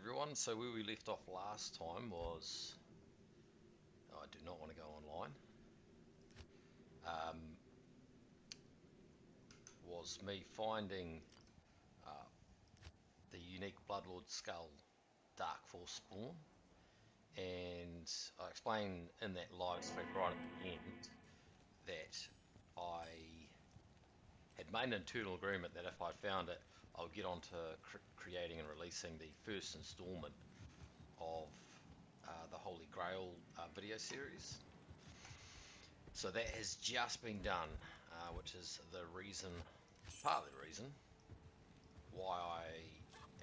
everyone. So where we left off last time was, I do not want to go online, was me finding the unique Bloodlord Skull Dark Force spawn, and I explained in that live stream right at the end that I had made an internal agreement that if I found it, I'll get on to creating and releasing the first installment of the Holy Grail video series. So that has just been done, which is the reason, partly the reason, why I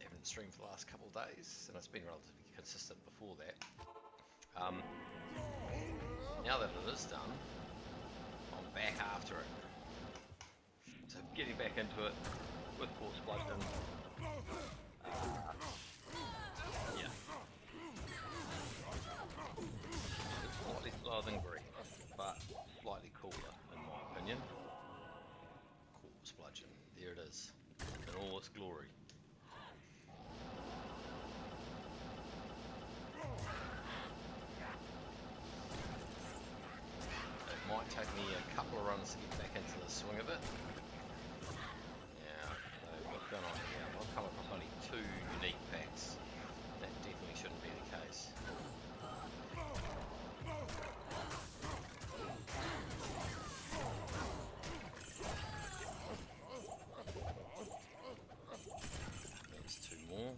haven't streamed for the last couple of days, and it's been relatively consistent before that. Now that it is done, I'm back after it. So getting back into it with Quartz Bludgeon. Yeah. It's slightly slower than Grief, but slightly cooler in my opinion. Quartz Bludgeon, there it is, in all its glory. It might take me a couple of runs to get back into the swing of it. Yeah, what's going on here? I've come across only 2 unique packs. That definitely shouldn't be the case. There's 2 more.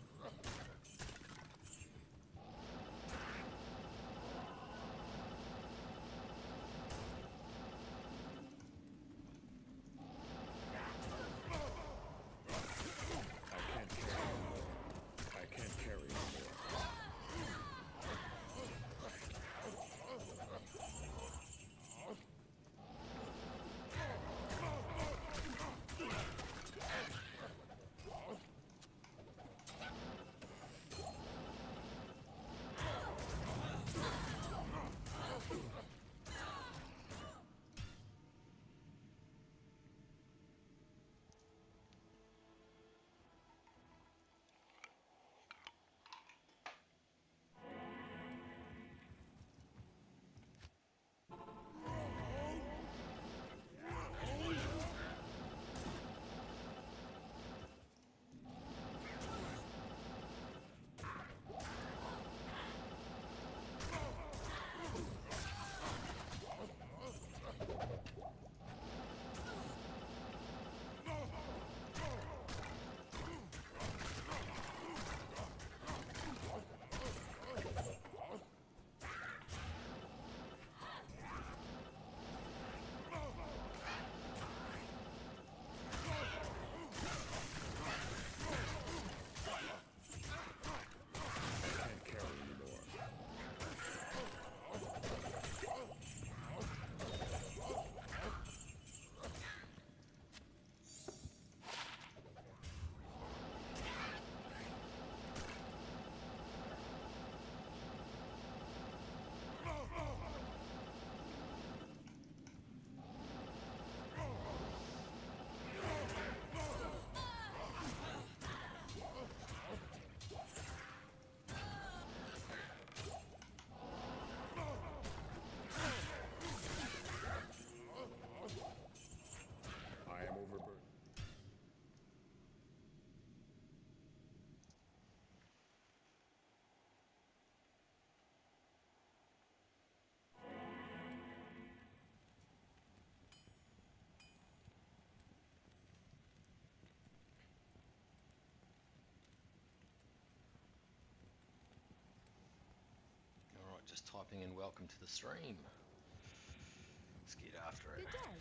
Just typing in welcome to the stream. Let's get after it. Good day.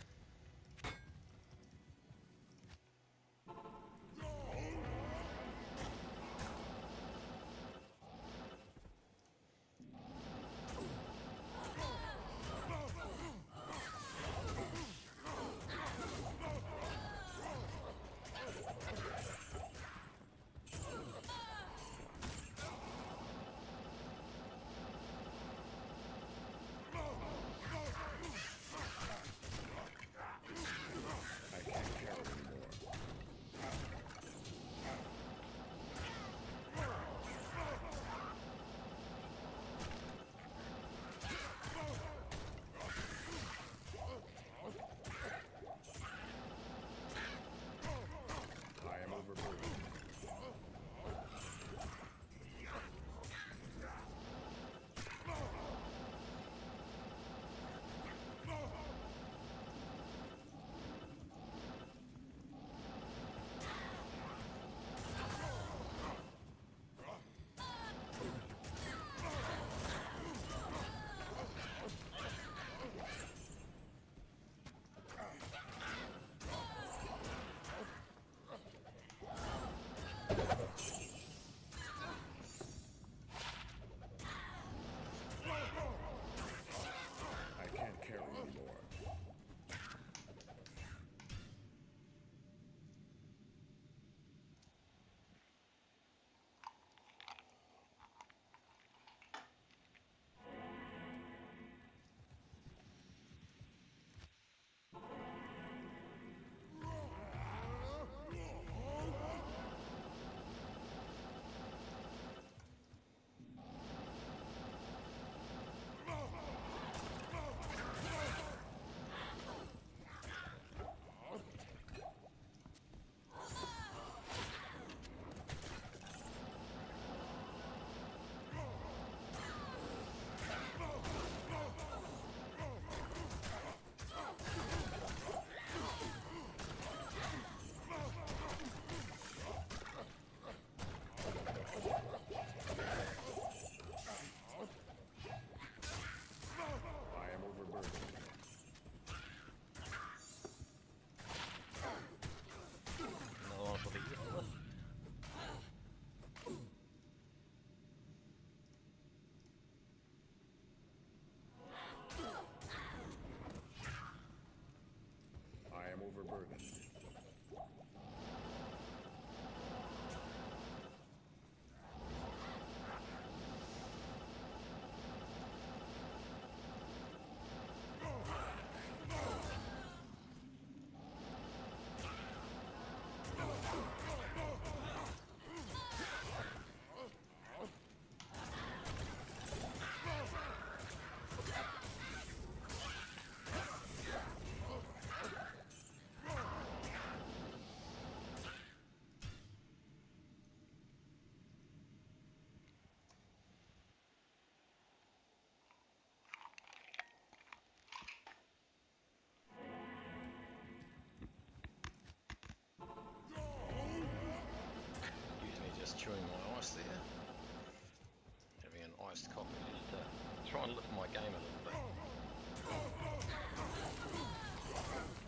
try and lift my game a little bit.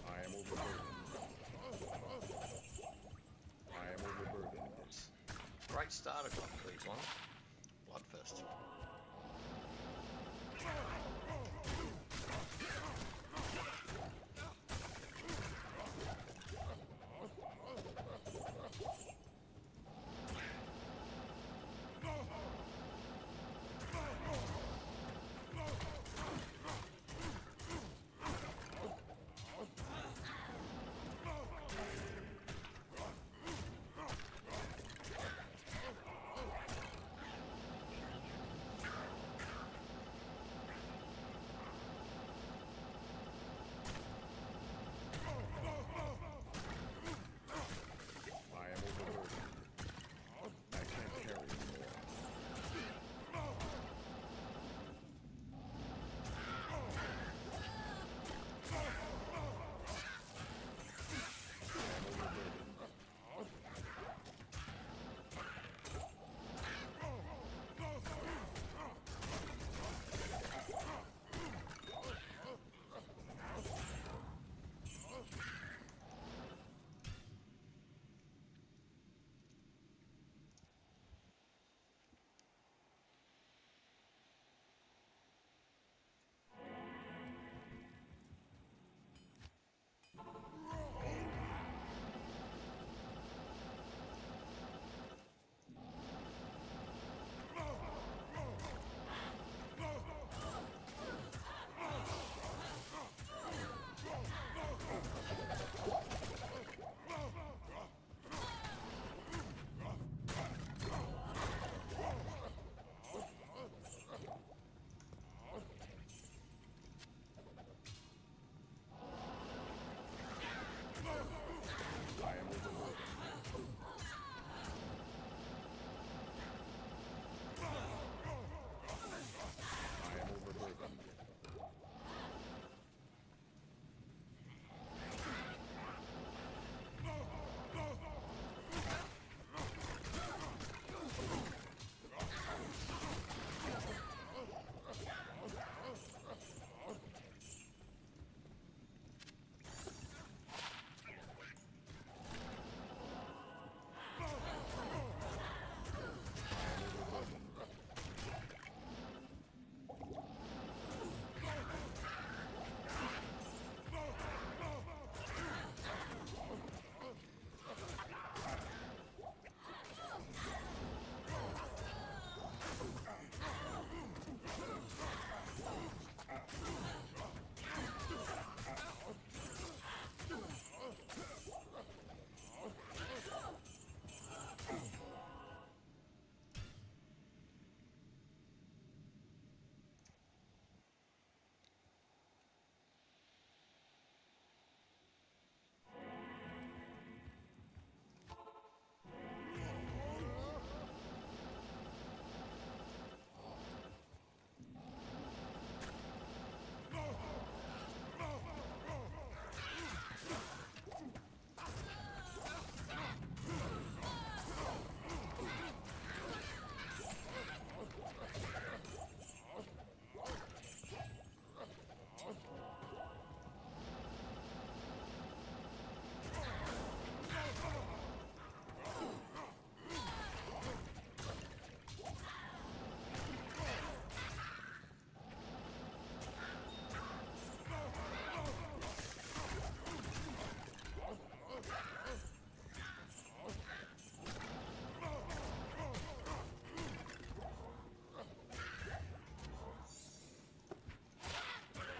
I am overburdened. I am overburdened. Great starter got these ones. Bloodfist.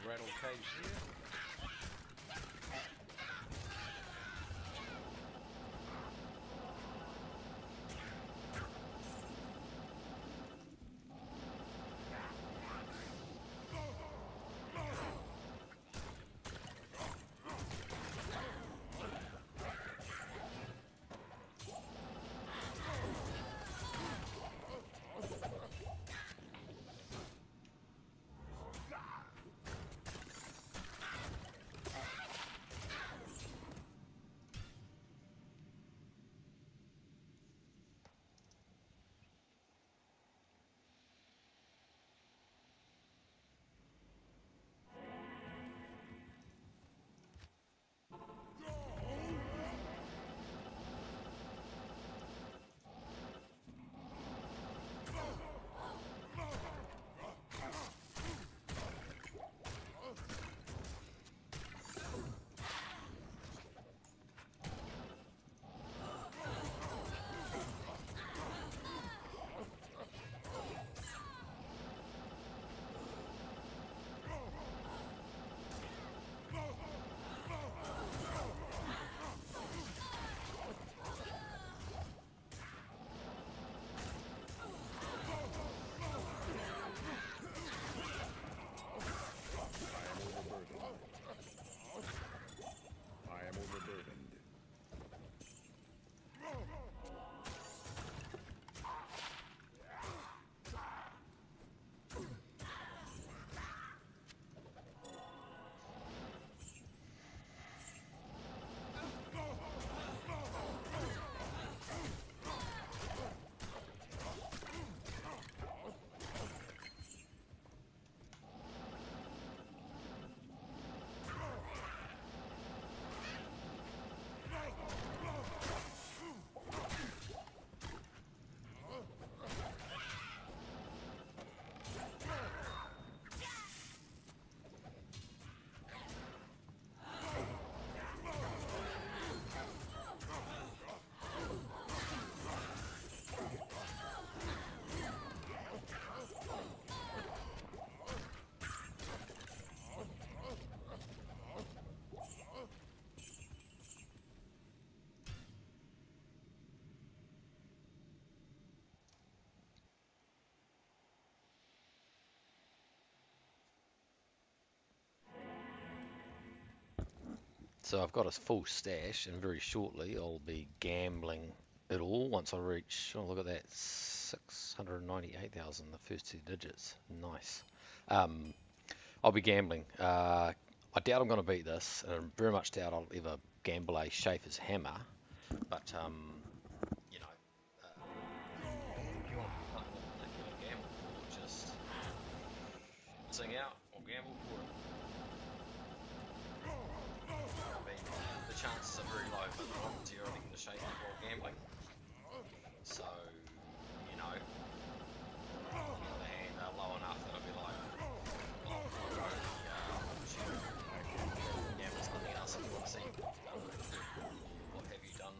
Rattle cage here. So I've got a full stash, and very shortly I'll be gambling it all once I reach, oh look at that, 698,000, the first two digits. Nice. I'll be gambling. I doubt I'm going to beat this, and I very much doubt I'll ever gamble a Schaefer's hammer, but you know, if you want to gamble for, just sing out or gamble for it. I mean, the chances are very low, but they're not materially going to shake up while gambling. So, you know, on the other hand, they're low enough that I'll be like, oh, I'll go gamble something else if you want to see what have you done.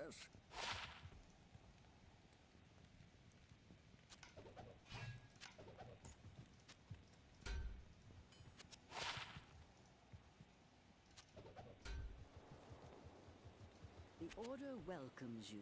Yes. The Order welcomes you.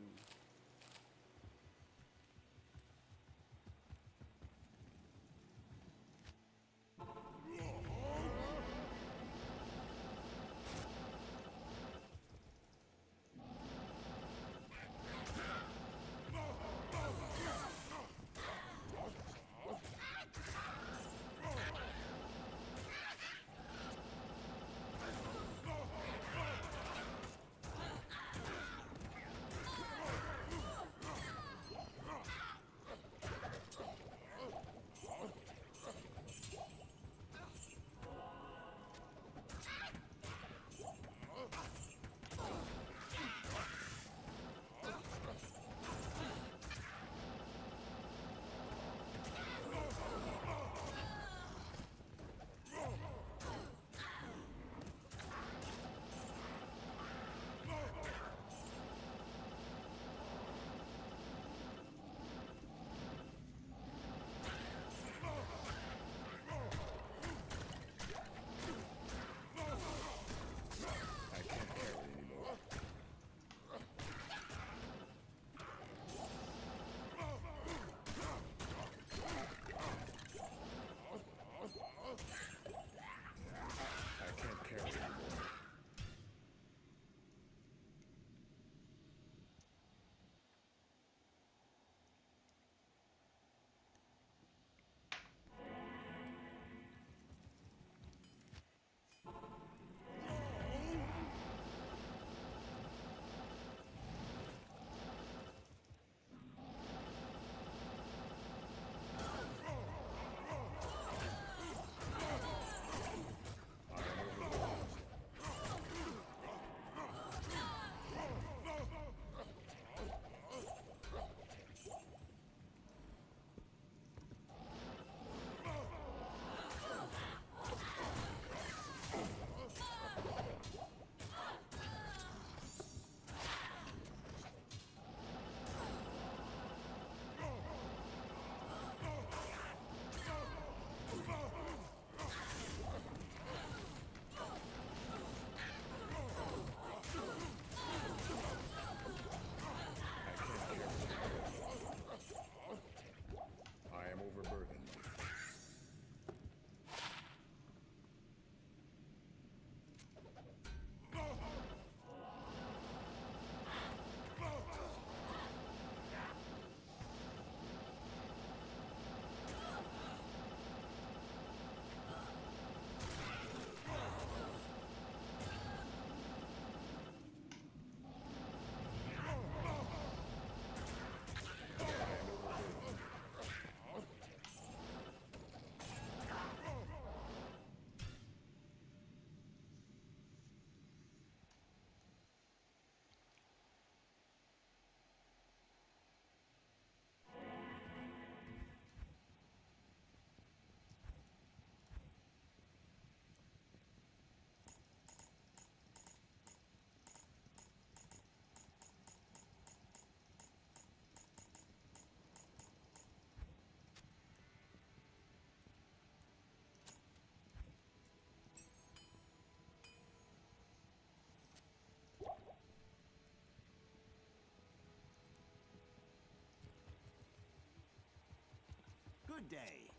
I can't carry anymore. I can't carry anymore. I am overwhelmed. I can't carry anymore. I am overburdened. I am overburdened. Good day.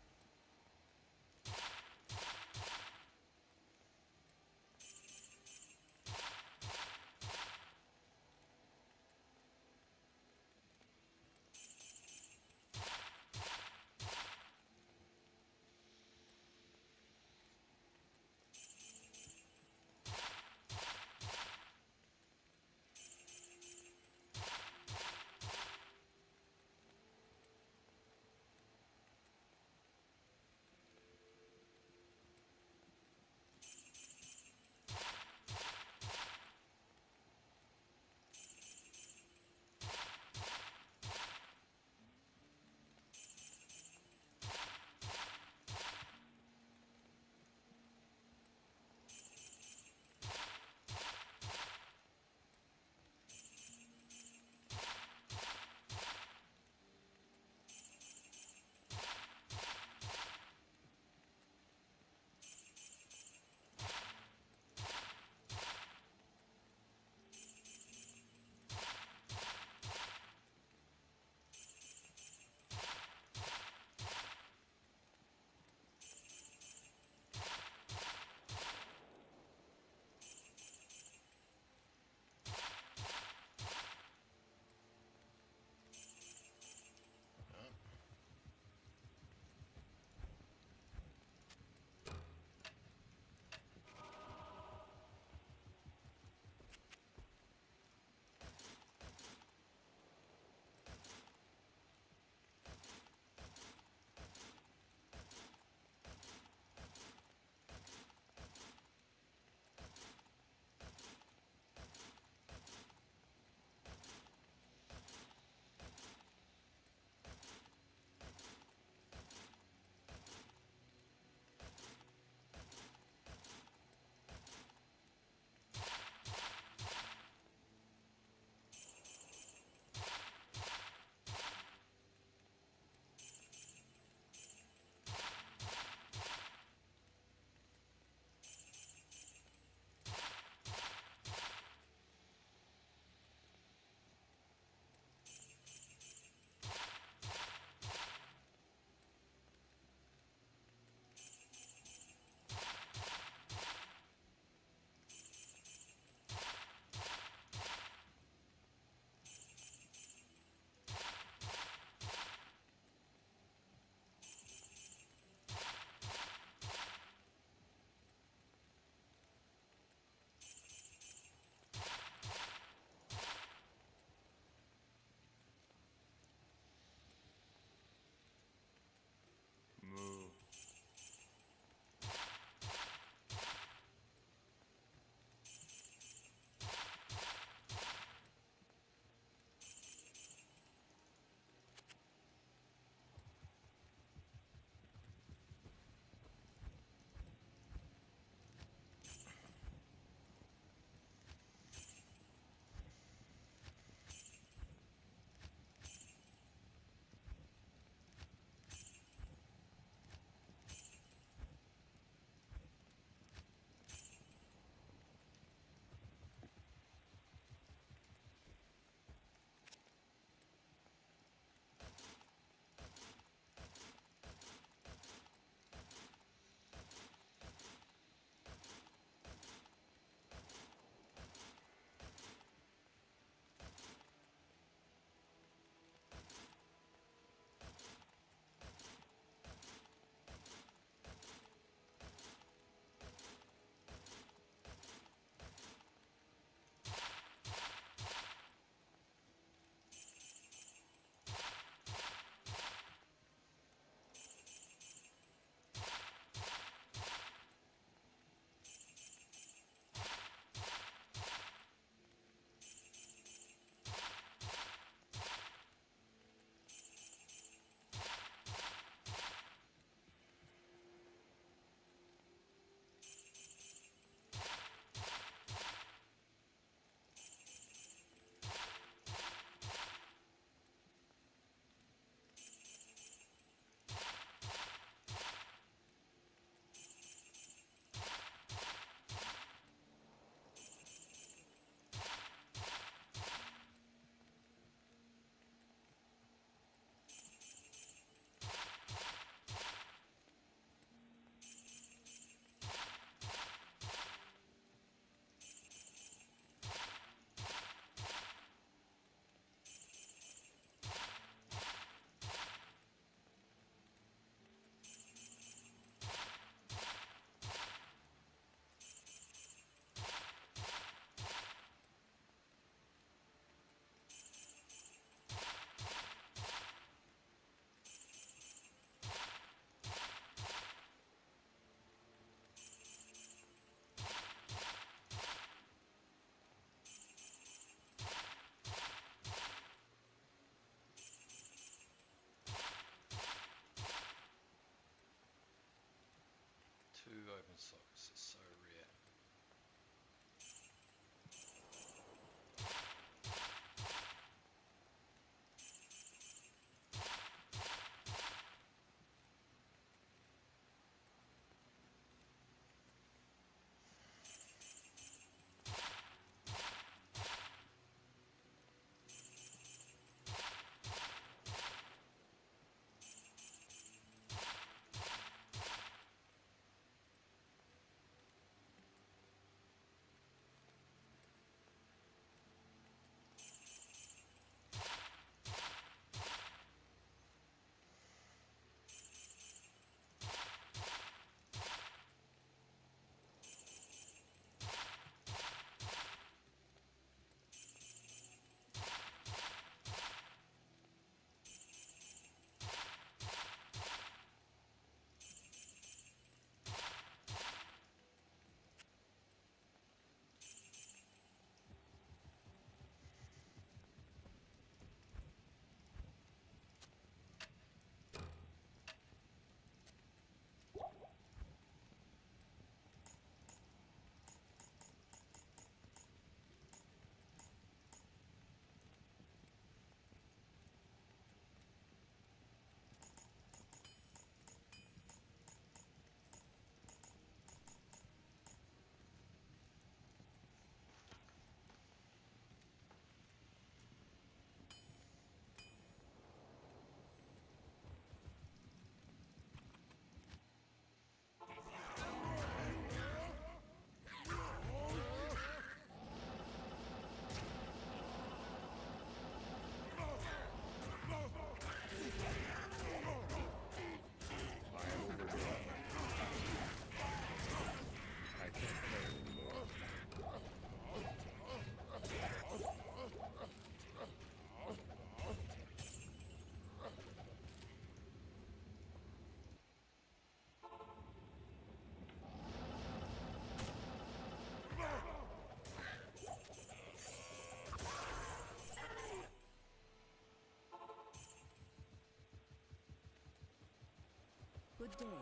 Good day.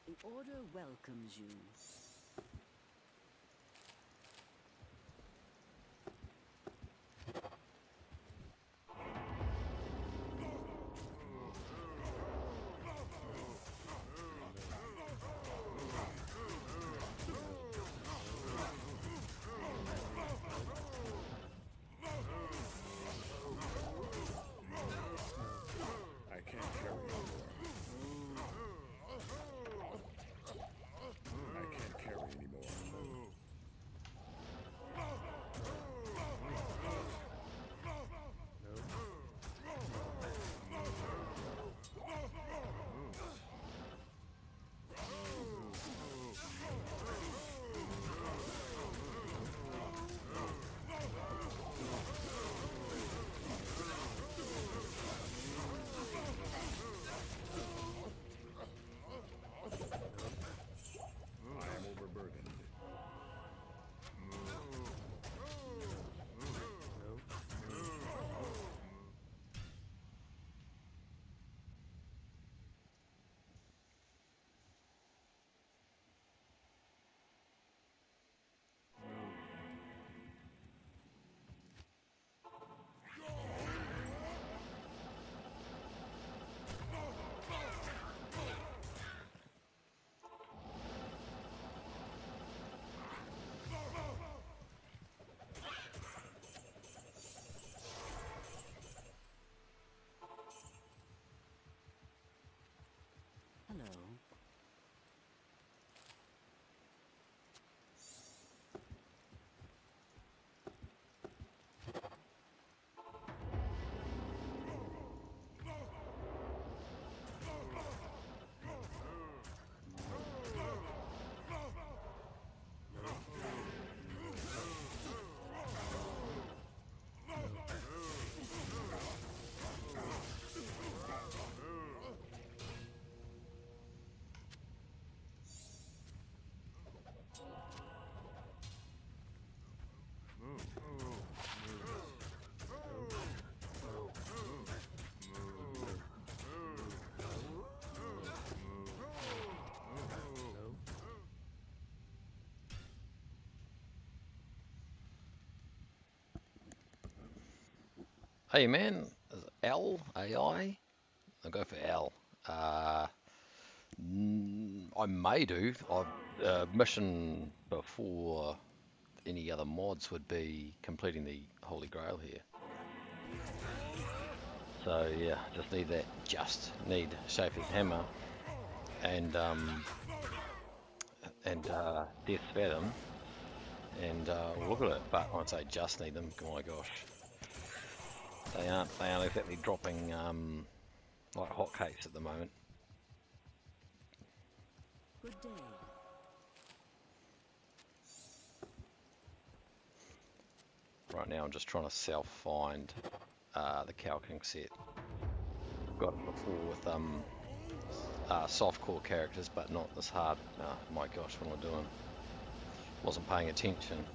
The Order welcomes you. I can't carry anymore. I can't carry anymore. I am overburdened. Hello. Hey man, is it L AI? I'll go for L. I may do. Mission before any other mods would be completing the Holy Grail here. So yeah, just need that. Just need Schaefer's hammer and Death's Fathom, and we'll look at it. But I'd say just need them. Oh my gosh, they aren't exactly dropping like hotcakes at the moment. Good day. Right now I'm just trying to self-find the Cow King set. Got it before with soft-core characters, but not this hard. Oh my gosh, what am I doing? Wasn't paying attention.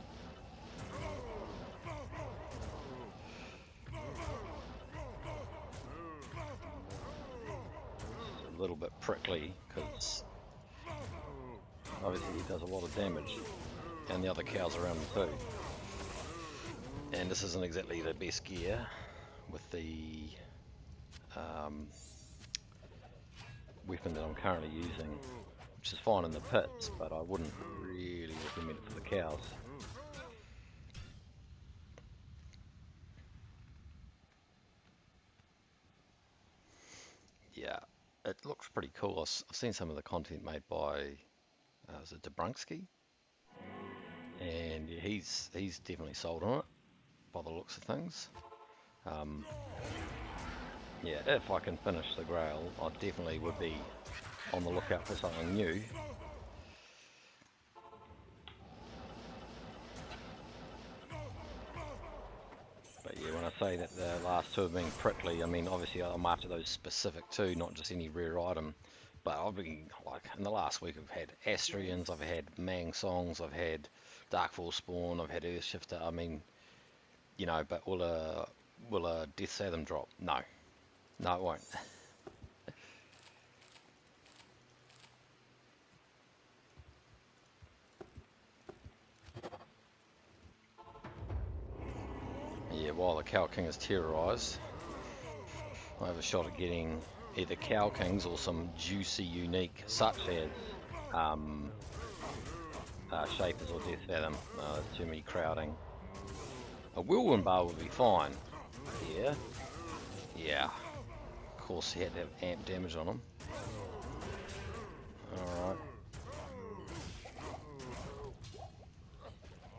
a little bit prickly because obviously he does a lot of damage, and the other cows around him too. And this isn't exactly the best gear with the weapon that I'm currently using, which is fine in the pits, but I wouldn't really recommend it for the cows. Yeah, it looks pretty cool. I've seen some of the content made by is it Debrunski? And yeah, he's definitely sold on it by the looks of things. Yeah, if I can finish the Grail, I definitely would be on the lookout for something new. But yeah, when I say that the last two have been prickly, I mean obviously I'm after those specific two, not just any rare item. But I've been, like, in the last week I've had Astrians, I've had Mang Songs, I've had Darkfall Spawn, I've had Earthshifter. I mean, you know, but will a Death Fathom drop? No. No, it won't. Yeah, while the Cow King is terrorized, I have a shot at getting either Cow Kings or some juicy unique, such as Schaefer's or Death Fathom. There's too many crowding. A Whirlwind Bar would be fine. Yeah. Yeah. Of course, he had to have amp damage on him. Alright.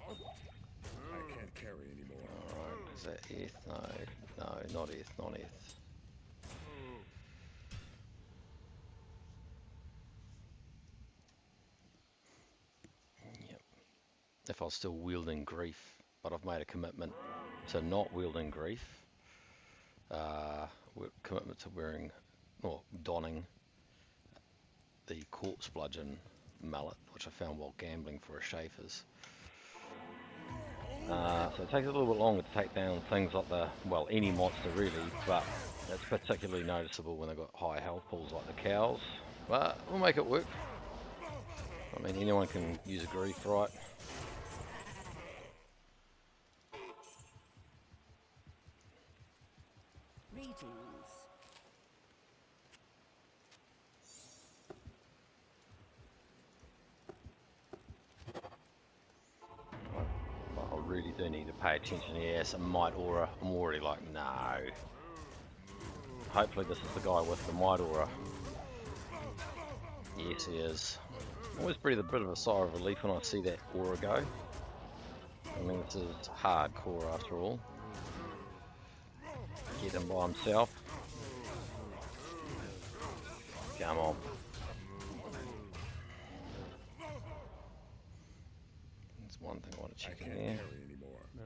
I can't carry anymore. Alright, is that Earth? No, no, not Earth, not Earth. Yep. If I was still wielding Grief, but I've made a commitment to not wielding Grief. Commitment to wearing, or donning, the Corpse Bludgeon mallet, which I found while gambling for a Schaefer's. So it takes a little bit longer to take down things like well, any monster really, but it's particularly noticeable when they've got high health pools like the cows. But we'll make it work. I mean, anyone can use a grief, right? Greetings. I really do need to pay attention here. Some Might Aura. I'm already like, no. Hopefully this is the guy with the Might Aura. Yes, he is. I always breathe a bit of a sigh of relief when I see that aura go. I mean, this is hardcore after all. Get him by himself. Come on. There's one thing I want to check in there. Carry anymore. No.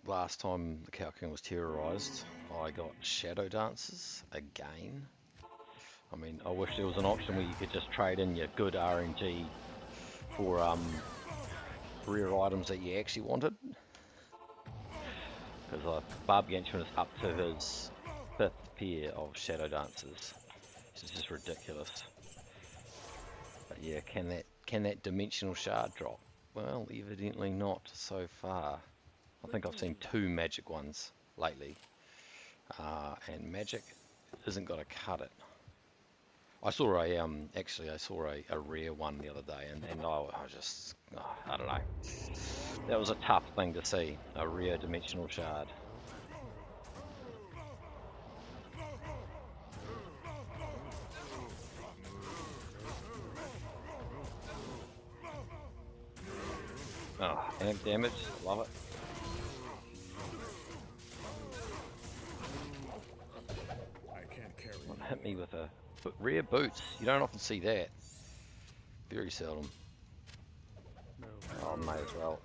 Last time the Cow King was terrorized, I got Shadow Dancers again. I mean, I wish there was an option where you could just trade in your good RNG for rare items that you actually wanted. Because Barbgantuan is up to his 5th pair of Shadow Dancers. This is just ridiculous. But yeah, can that Dimensional Shard drop? Well, evidently not so far. I think I've seen 2 magic ones lately, and magic isn't going to cut it. I saw a rare one the other day, and I don't know. That was a tough thing to see, a rare Dimensional Shard. Oh, amp damage, love it. Hit me with a rare boots. You don't often see that. Very seldom. No. Oh, may as well.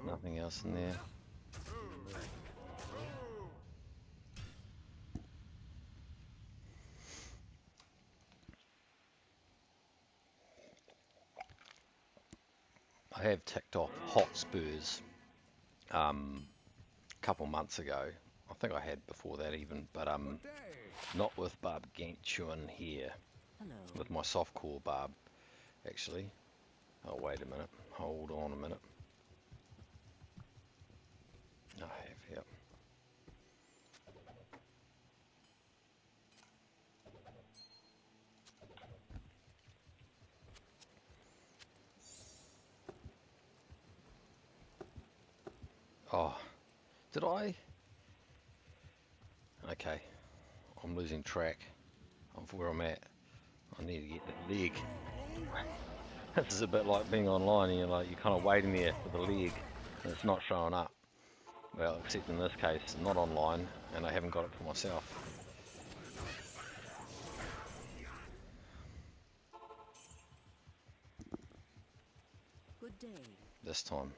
Nothing else in there. have ticked off Hotspurs a couple months ago. I think I had before that even, but not with Barbgantuan here. Hello. With my softcore Barb, actually. Oh, wait a minute. Hold on a minute. I have, yep. Oh, did I? Okay, I'm losing track of where I'm at. I need to get that leg. This is a bit like being online and you're kind of waiting there for the leg and it's not showing up. Well, except in this case, not online, and I haven't got it for myself. Good day. This time.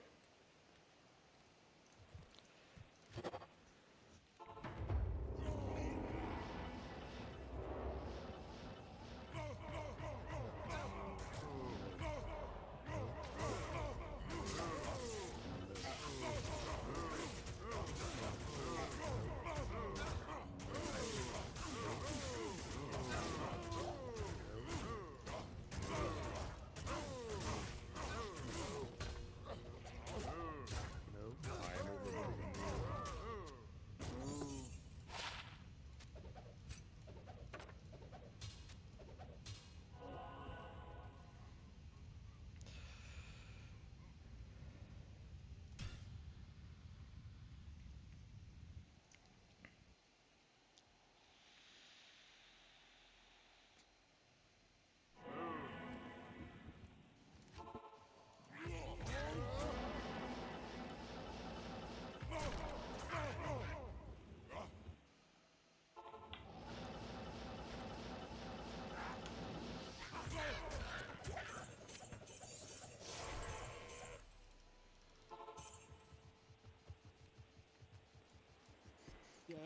Yes.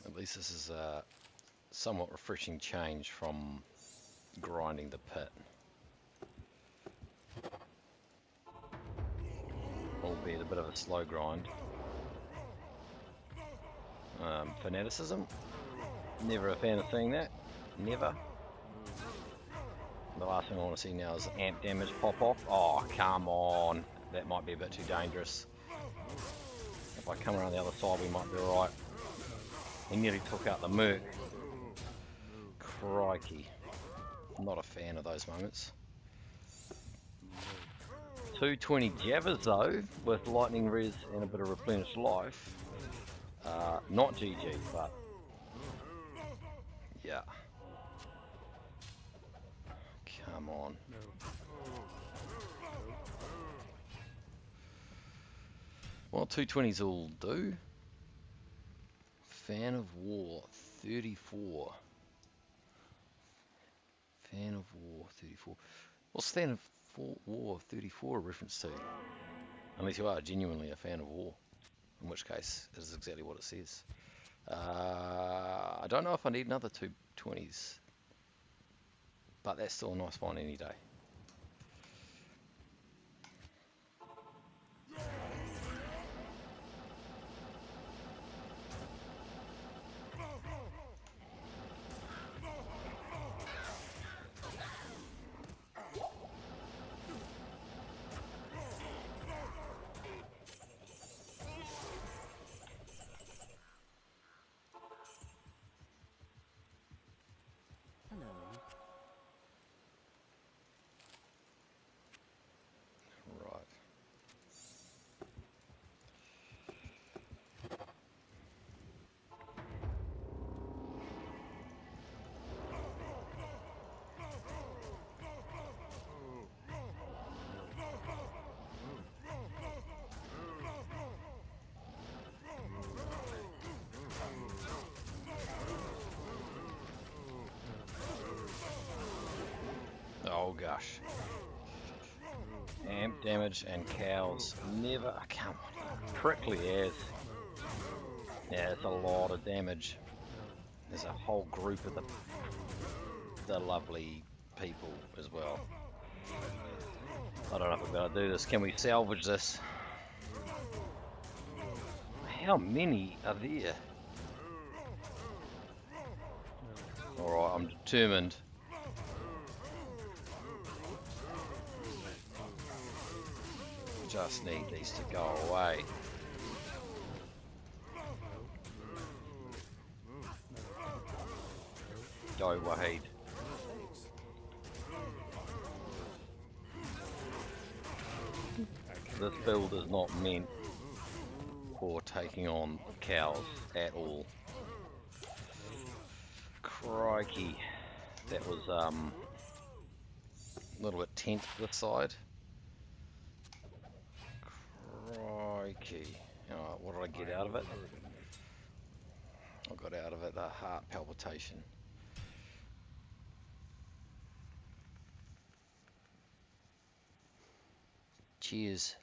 At least this is a somewhat refreshing change from grinding the pit. Albeit a bit of a slow grind. Fanaticism. Never a fan of seeing that. Never. The last thing I want to see now is amp damage pop off. Oh, come on. That might be a bit too dangerous. If I come around the other side, we might be alright. He nearly took out the Merc. Crikey. Not a fan of those moments. 220 Javas though, with lightning res and a bit of replenished life. Not GG, but yeah. Come on. Well, 220s will do. Fan of War 34. Fan of War 34. What's Fan of War 34 a reference to? Unless you are genuinely a fan of war, in which case it is exactly what it says. I don't know if I need another 220s, but that's still a nice find any day. Hello. Right. Oh gosh. Amp damage and cows never come on. Prickly as. Yeah, it's a lot of damage. There's a whole group of the lovely people as well. I don't know if we're gonna do this. Can we salvage this? How many are there? Alright, I'm determined. Just need these to go away. Go, Wahid. This build is not meant for taking on cows at all. Crikey. That was a little bit tense this side. Crikey. Alright, what did I get out of it? I got out of it a heart palpitation. Cheers,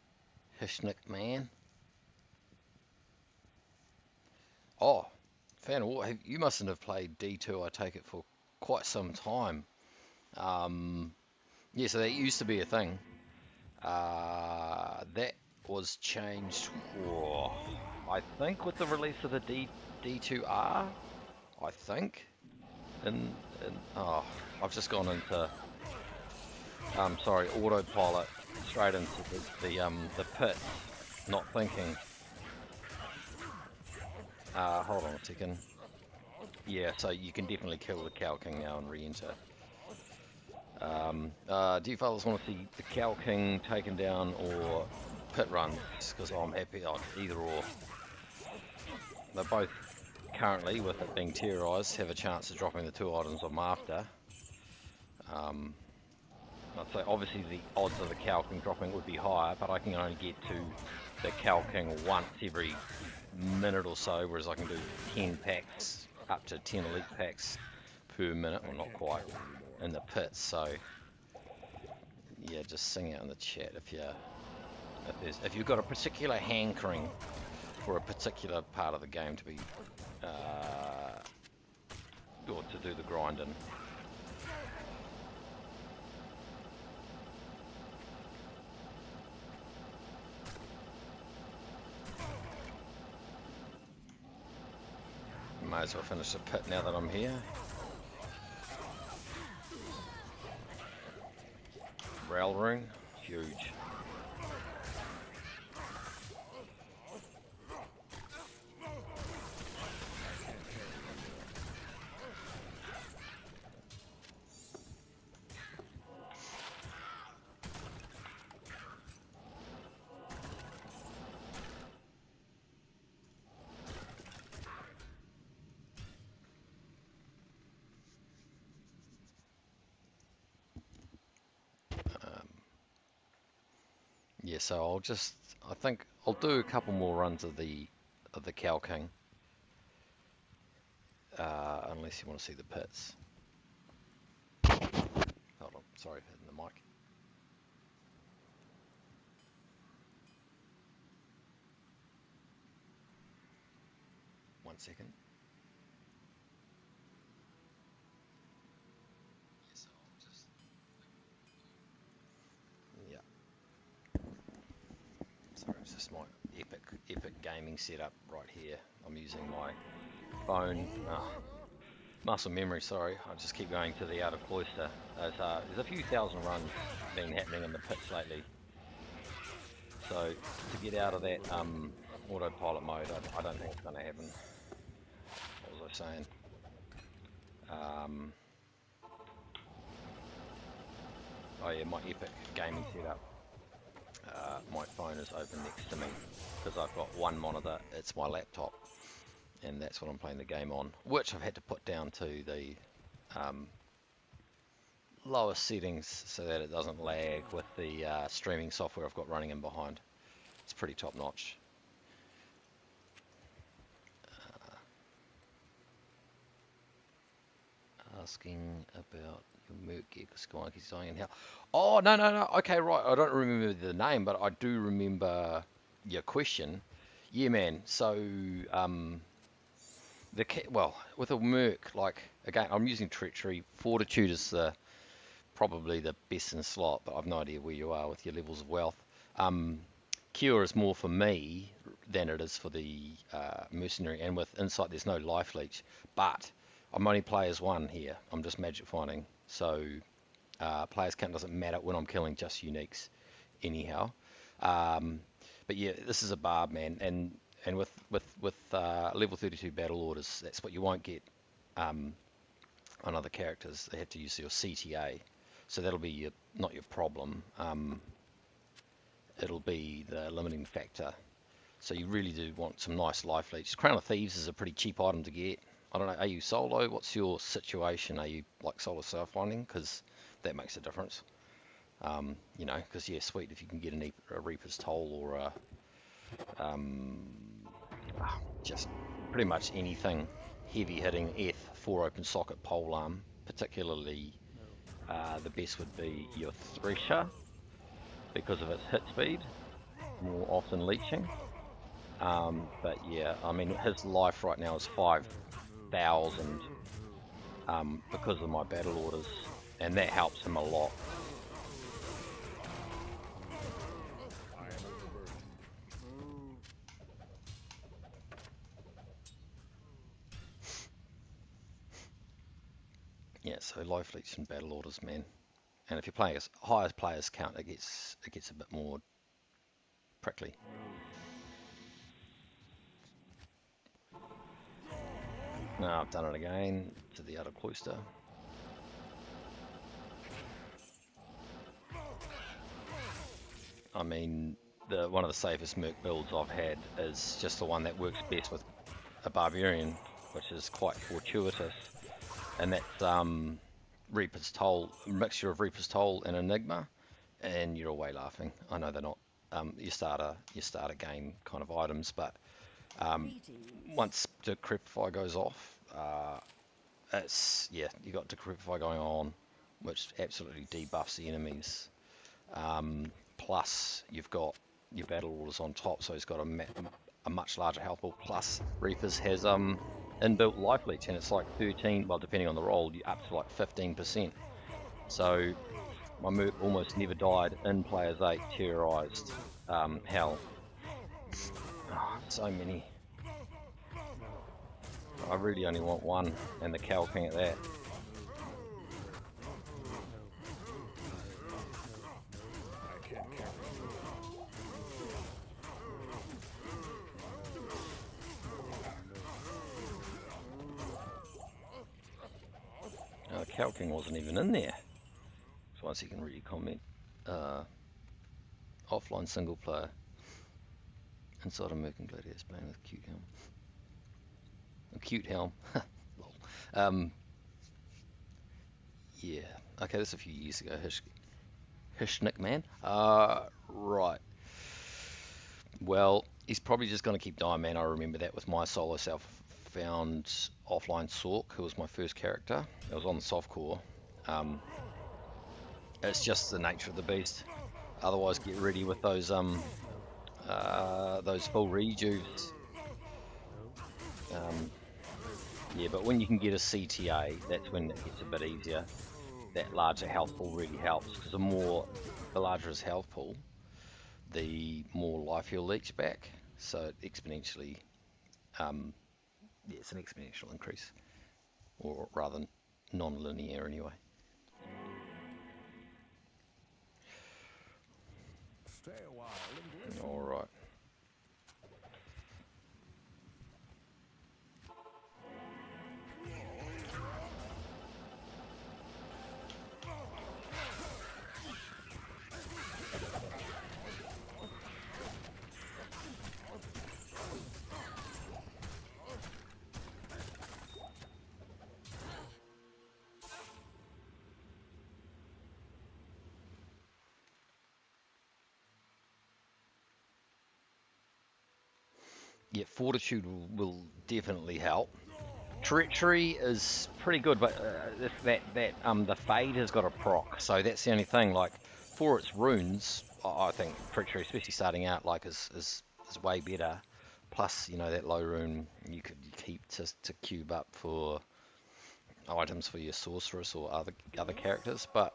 Hishnik man. Oh, fan, you mustn't have played D2, I take it, for quite some time. Yeah, so that used to be a thing. That was changed, I think, with the release of the D2R, I think. Oh, I've just gone into, sorry, autopilot, straight into the pit, not thinking. Hold on a second. Yeah, so you can definitely kill the Cow King now and re-enter. Do you fellas want to see the Cow King taken down or pit runs? Because I'm happy either or. They're both currently, with it being terrorized, have a chance of dropping the two items I'm after. I'd say obviously the odds of the Cow King dropping would be higher, but I can only get to the Cow King once every minute or so, whereas I can do 10 packs, up to 10 elite packs per minute, well not quite, in the pits. So yeah, just sing out in the chat if you've got a particular hankering for a particular part of the game to be or to do the grinding. Might as well finish the pit now that I'm here. Rail ring, huge. Yeah, so I think I'll do a couple more runs of the Cow King, unless you want to see the pits. Hold on, sorry for hitting the mic. One second. Yeah. Sorry, it's just my epic gaming setup right here. I'm using my phone. Muscle memory, sorry. I just keep going to the outer cloister. There's a few thousand runs been happening in the pits lately. So to get out of that autopilot mode, I don't think it's going to happen. What was I saying? Oh yeah, my epic gaming setup. My phone is open next to me because I've got one monitor. It's my laptop, and that's what I'm playing the game on, which I've had to put down to the lowest settings so that it doesn't lag with the streaming software I've got running in behind. It's pretty top notch. Asking about your Merc gear because Skyke's dying in hell. Oh, no. Okay, right. I don't remember the name, but I do remember your question. Yeah, man. So, well, with a Merc, like, again, I'm using Treachery. Fortitude is the probably the best in slot, but I've no idea where you are with your levels of wealth. Cure is more for me than it is for the mercenary, and with insight there's no life leech, but I'm only players 1 here. I'm just magic finding, so players count doesn't matter when I'm killing just uniques anyhow. But yeah, this is a barb, man, and with level 32 battle orders, that's what you won't get on other characters. They have to use your CTA, so that'll be not your problem. It'll be the limiting factor. So you really do want some nice life leech. Crown of Thieves is a pretty cheap item to get. I don't know, are you solo? What's your situation? Are you like solo self-finding? Because that makes a difference. You know, because yeah, sweet if you can get a Reaper's Toll or just pretty much anything heavy hitting F4 open socket polearm. Particularly, the best would be your Thresher because of its hit speed, more often leeching. But yeah, I mean his life right now is 5,000 because of my battle orders, and that helps him a lot. Yeah, so life leech and battle orders, man. And if you're playing as high as players count, it gets a bit more prickly. Now I've done it again to the outer cloister. I mean, one of the safest merc builds I've had is just the one that works best with a barbarian, which is quite fortuitous, and that's Reaper's Toll, a mixture of Reaper's Toll and Enigma, and you're away laughing. I know they're not your starter game kind of items, but once Decrepify goes off, it's yeah, you got Decrepify going on, which absolutely debuffs the enemies. Plus you've got your battle orders on top, so he's got a much larger health pool. Plus Reapers has inbuilt life leech, and it's like 13, well depending on the roll, up to like 15%. So my merc almost never died in players 8 terrorized hell. Oh, so many. I really only want one, and the Cow King at that. I can't carry. Now, the Cow King wasn't even in there. So once you can really comment. Offline single player. Inside a Merc and Gladiator Spain with cute helm. A cute helm. Lol. Yeah. Okay, that's a few years ago. Hishnik man. Right. Well, he's probably just going to keep dying, man. I remember that with my solo self-found offline Sork, who was my first character. It was on the softcore. It's just the nature of the beast. Otherwise, get ready with those full rejuves. Yeah, but when you can get a CTA, that's when it gets a bit easier. That larger health pool really helps, because the larger his health pool, the more life he'll leech back. So it exponentially, yeah, it's an exponential increase, or rather non-linear anyway. Stay a while and glisten. All right. Yeah, Fortitude will definitely help. Treachery is pretty good, but the Fade has got a proc, so that's the only thing. Like for its runes, I think Treachery, especially starting out, like is way better. Plus, you know, that low rune you could keep to cube up for items for your sorceress or other characters. But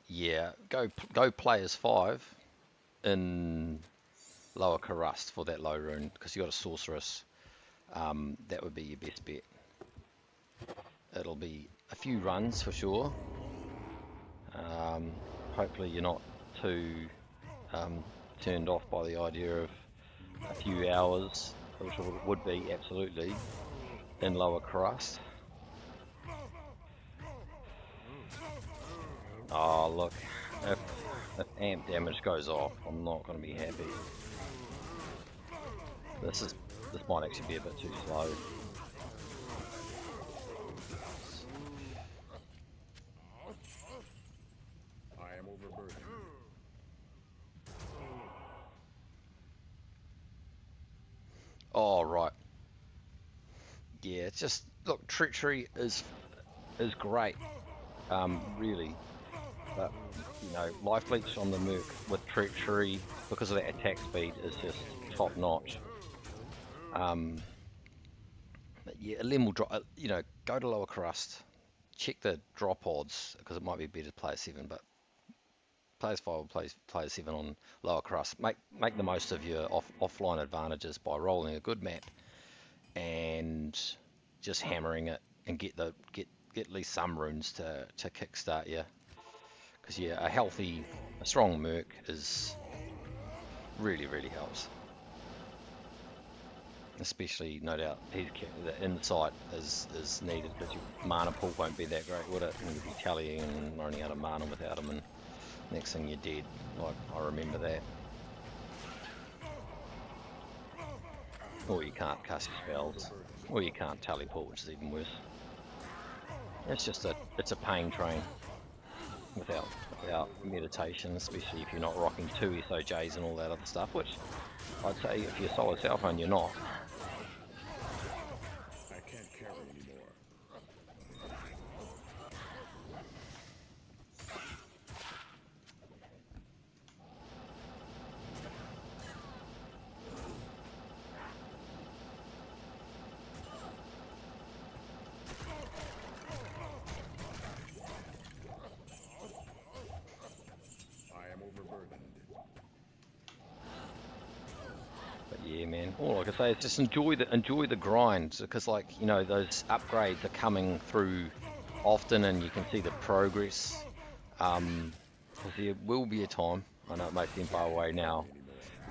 Yeah, go play as 5 in lower Karust for that low rune, because you got a sorceress. That would be your best bet. It'll be a few runs for sure. Hopefully you're not too turned off by the idea of a few hours, which would be absolutely in lower Karust. Oh look, if amp damage goes off, I'm not going to be happy. This might actually be a bit too slow. I am overburdened. Oh right. Yeah, it's just look, treachery is great, really. But you know, life leech on the Merc with treachery because of that attack speed is just top notch. But yeah, a limb will drop. You know, go to lower Karust, check the drop odds because it might be better to play a 7, but players 5 will play a 7 on lower Karust. Make the most of your offline advantages by rolling a good map and just hammering it and get at least some runes to kickstart you. Because yeah, a strong Merc is really helps. Especially, no doubt, the insight is needed, but your mana pool won't be that great, would it? And you'll be tallying and running out of mana without them, and next thing you're dead. I remember that. Or you can't cast your spells, or you can't teleport, which is even worse. It's a pain train without meditation, especially if you're not rocking 2 SOJs and all that other stuff, which I'd say if you're solid cell phone, you're not. I can't carry anymore. I am overburdened. But yeah, man, all I can say is just enjoy the grind, because like, you know, those upgrades are coming through often and you can see the progress. Because there will be a time, I know it may seem far away now,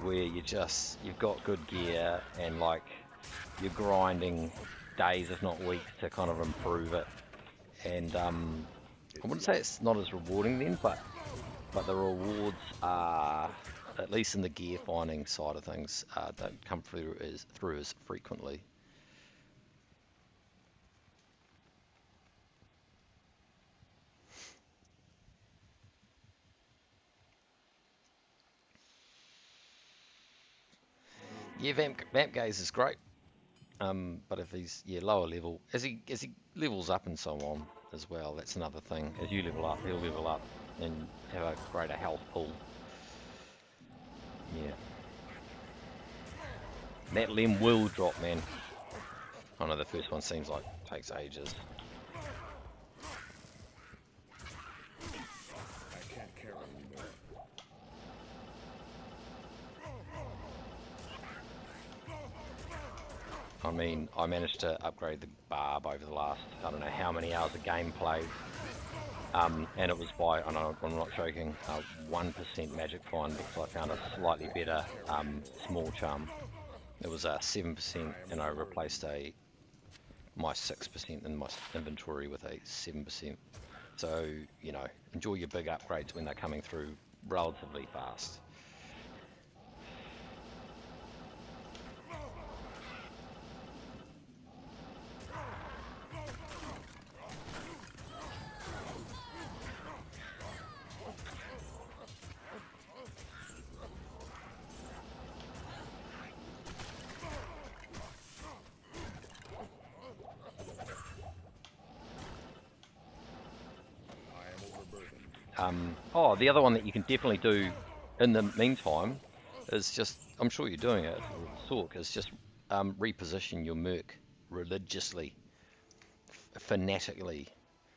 where you've got good gear and like you're grinding days if not weeks to kind of improve it. And I wouldn't say it's not as rewarding then, but the rewards are, at least in the gear finding side of things, don't come through as frequently. Yeah, Vamp Gaze is great, but if he's lower level, as he levels up and so on as well, that's another thing. As you level up, he'll level up and have a greater health pool. Yeah. That limb will drop, man. I know the first one seems like takes ages. I can't carry anymore. I mean, I managed to upgrade the Barb over the last, I don't know how many hours of gameplay. And it was by, I'm not joking, 1% magic find, because I found a slightly better small charm. It was 7%, and I replaced my 6% in my inventory with a 7%. So, you know, enjoy your big upgrades when they're coming through relatively fast. Oh, the other one that you can definitely do in the meantime is just, I'm sure you're doing it, Sork, is just reposition your Merc religiously, fanatically,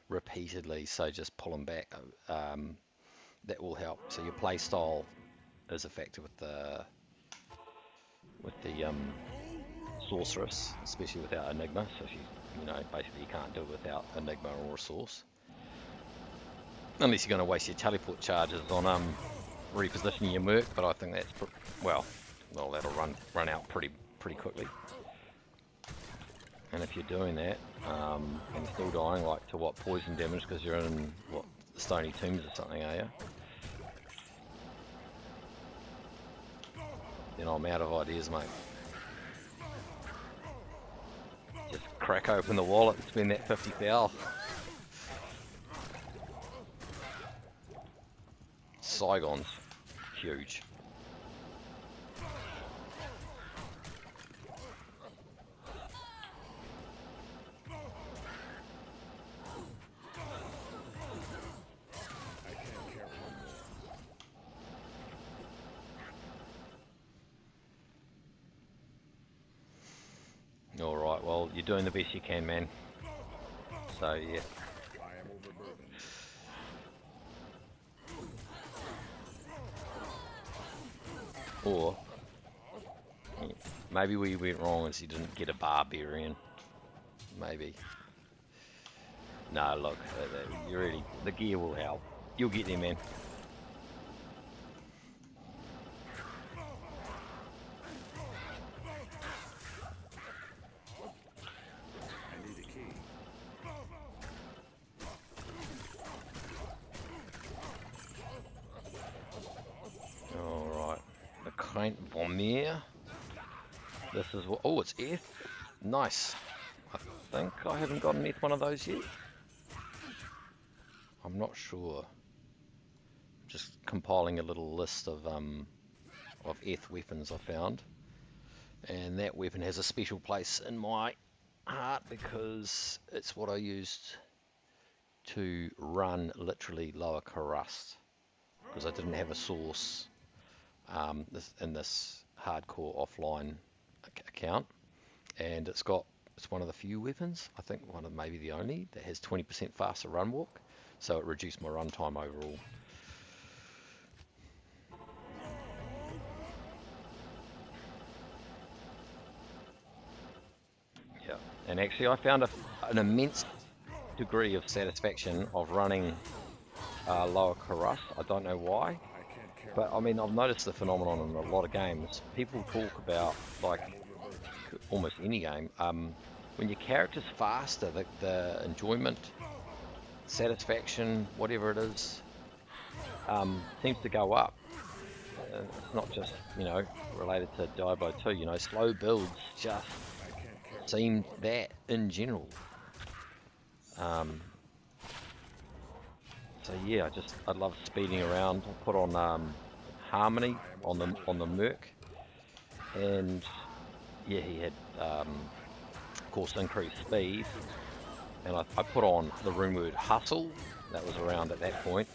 repeatedly, so just pull them back. That will help. So your play style is affected with the sorceress, especially without Enigma. So you know, basically you can't do it without Enigma or a source, unless you're going to waste your teleport charges on repositioning your merc. But I think that's well, that'll run out pretty quickly. And if you're doing that and you're still dying, like to what, poison damage, because you're in what, the Stony Tombs or something, are you? Then I'm out of ideas, mate. Just crack open the wallet and spend that 50 thou. Saigon's huge. Alright, well, you're doing the best you can, man. So, yeah. I am overburdened. Or, maybe where you went wrong is you didn't get a Barbarian. Maybe. No, look, the gear will help. You'll get there, man. I need a key. Alright. The Craint Vomir. This is what. Oh, it's Eth. Nice. I think I haven't got an Eth one of those yet. I'm not sure. Just compiling a little list of Eth weapons I found. And that weapon has a special place in my heart because it's what I used to run literally Lower Karust, because I didn't have a source in this hardcore offline account, and it's one of the few weapons, I think one of maybe the only, that has 20% faster run walk, so it reduced my run time overall. Yeah, and actually I found an immense degree of satisfaction of running Lower Karust. I don't know why, but I mean, I've noticed the phenomenon in a lot of games. People talk about, like, almost any game, when your character's faster, the enjoyment, satisfaction, whatever it is, seems to go up. It's not just, you know, related to Diablo 2, you know, slow builds just seem that in general. So yeah, I love speeding around. I put on Harmony on the Merc, and yeah, he had of course increased speed, and I put on the runeword Hustle. That was around at that point.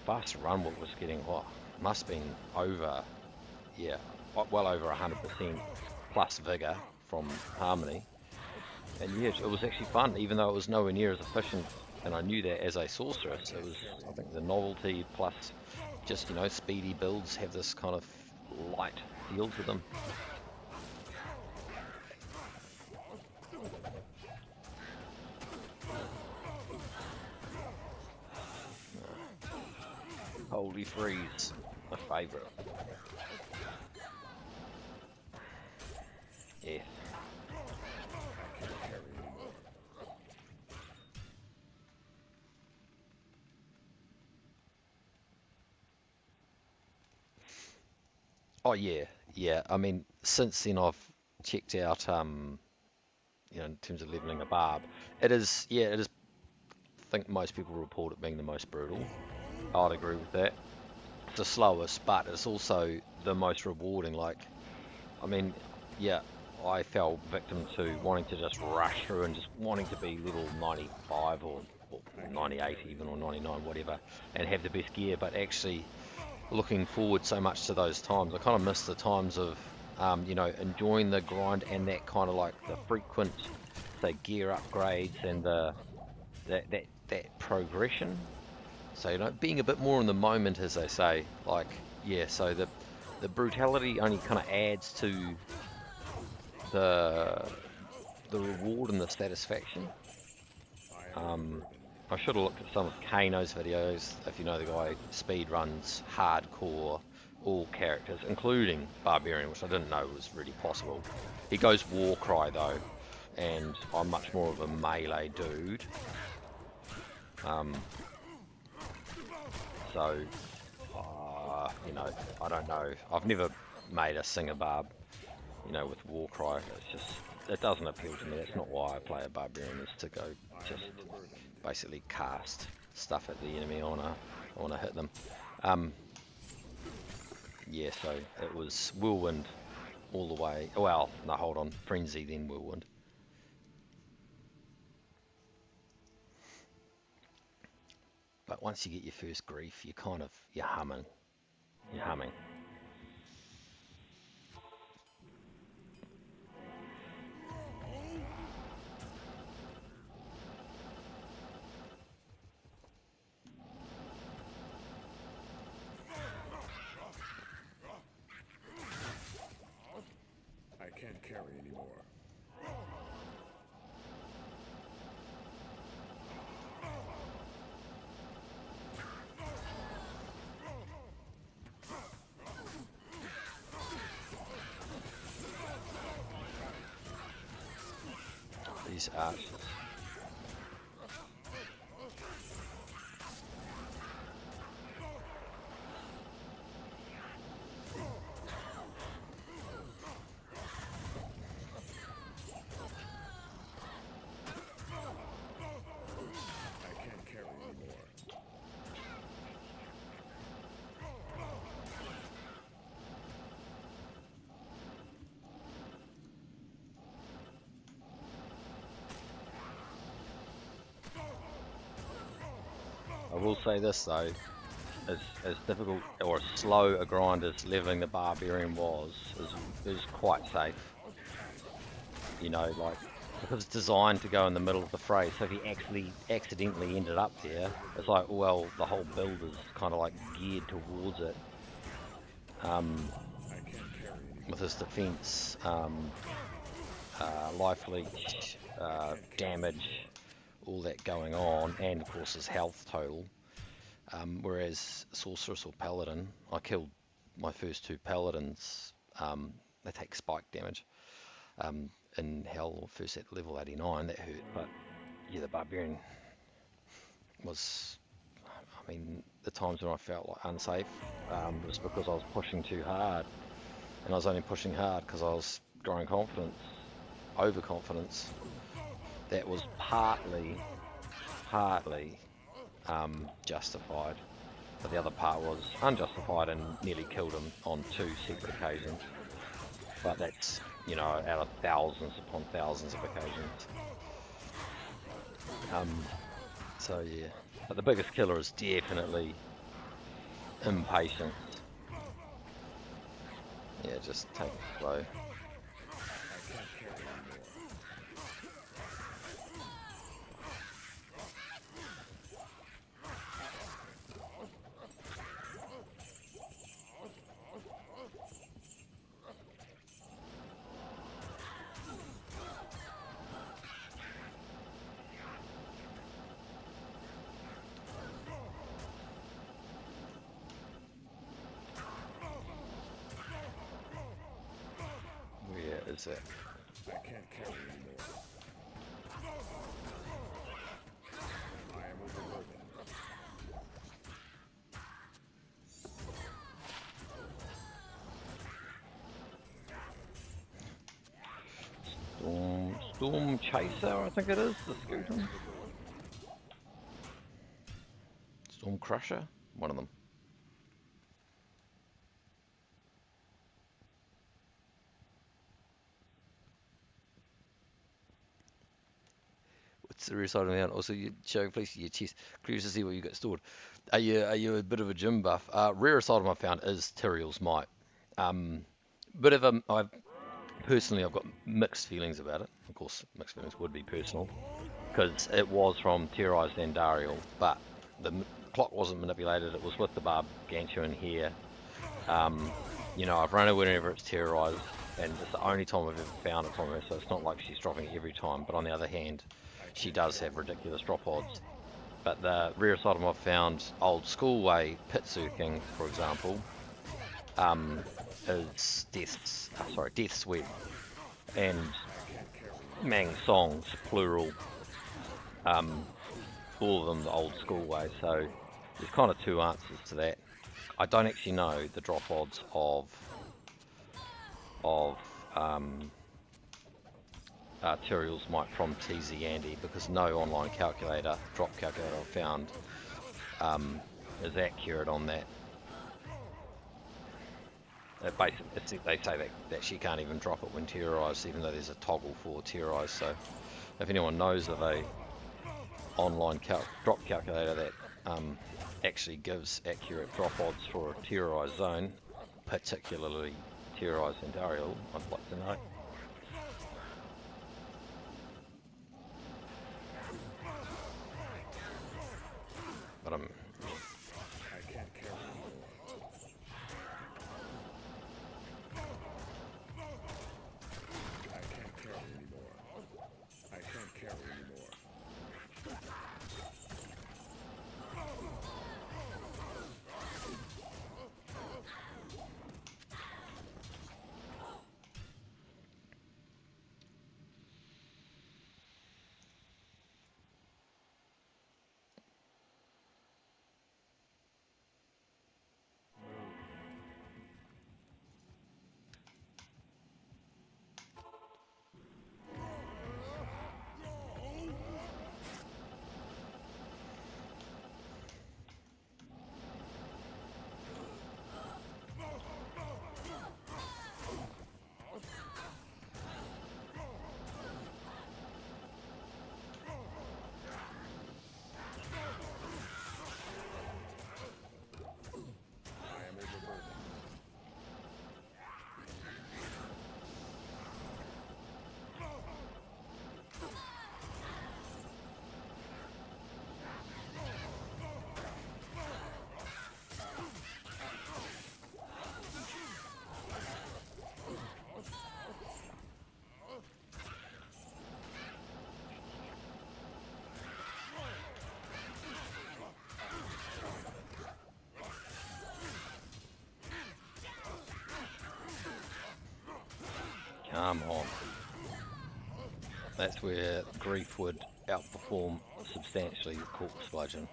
Faster run walk was getting what must have been over, yeah, well over 100% plus vigor from Harmony, and yeah, it was actually fun, even though it was nowhere near as efficient. And I knew that as a sorceress, it was, I think, the novelty plus just, you know, speedy builds have this kind of light feel to them. Holy Freeze, my favourite. Yeah. Oh yeah, yeah. I mean, since then I've checked out, you know, in terms of leveling a barb, it is, yeah, it is. I think most people report it being the most brutal. I'd agree with that. It's the slowest, but it's also the most rewarding. Like, I mean, yeah, I fell victim to wanting to just rush through and just wanting to be level 95 or 98 even, or 99, whatever, and have the best gear, but actually looking forward so much to those times. I kind of miss the times of, you know, enjoying the grind and that kind of like the frequent, say, gear upgrades and the that progression. So, you know, being a bit more in the moment, as they say. Like, yeah, so the brutality only kind of adds to the reward and the satisfaction. I should have looked at some of Kano's videos. If you know the guy, speed runs hardcore all characters, including Barbarian, which I didn't know was really possible. He goes Warcry though, and I'm much more of a melee dude. So, you know, I don't know. I've never made a singer barb, you know, with Warcry. It's just, it doesn't appeal to me. That's not why I play a Barbarian, is to go just basically cast stuff at the enemy. I wanna hit them. Yeah, so it was Whirlwind all the way. Well, no, hold on, Frenzy, then Whirlwind. But once you get your first grief, you're humming. You're humming. I can't carry anymore. These archers. I can't carry anymore. I will say this though, as difficult or as slow a grind as leveling the Barbarian is quite safe. You know, like, because it's designed to go in the middle of the fray, so if he actually accidentally ended up there, it's like, well, the whole build is kind of like geared towards it. With his defense, life leech, damage, all that going on, and of course his health total. Whereas Sorceress or Paladin, I killed my first two Paladins, they take spike damage. In Hell, first at level 89, that hurt, but yeah, the Barbarian was, I mean, the times when I felt like unsafe was because I was pushing too hard, and I was only pushing hard because I was growing confidence, overconfidence. That was partly justified, but the other part was unjustified and nearly killed him on 2 separate occasions. But that's, you know, out of thousands upon thousands of occasions. So yeah, but the biggest killer is definitely impatience. Yeah, just take it slow. Where is it? I can't carry anymore. I am overburdened. Storm Chaser, I think it is, the scooter. Storm Crusher, one of them. What's the rear side of the mount? Also, you show please your chest. Curious to see what you got stored. Are you a bit of a gym buff? Rare side of my found is Tyrael's Might. Bit of a, I've got mixed feelings about it. Of course, mixed feelings would be personal. because it was from Terrorized Andariel, but the clock wasn't manipulated. It was with the Barbgantuan here. You know, I've run it whenever it's terrorized, and it's the only time I've ever found it from her, so it's not like she's dropping it every time. But on the other hand, she does have ridiculous drop odds. But the rarest item I've found, old school way Pitsu King, for example, is Death's Web, and Mang Songs, plural, all of them the old school way. So there's kind of two answers to that. I don't actually know the drop odds of Turiel's Might from TZ Andy, because no online calculator, drop calculator I've found is accurate on that. Basically, they say that she can't even drop it when terrorized, even though there's a toggle for terrorized. So if anyone knows of a online drop calculator that actually gives accurate drop odds for a terrorized zone, particularly terrorized Andariel, I'd like to know. But I can't carry anymore. I can't carry anymore. I can't carry anymore. come on. That's where Grief would outperform substantially Corpse Bludgeon.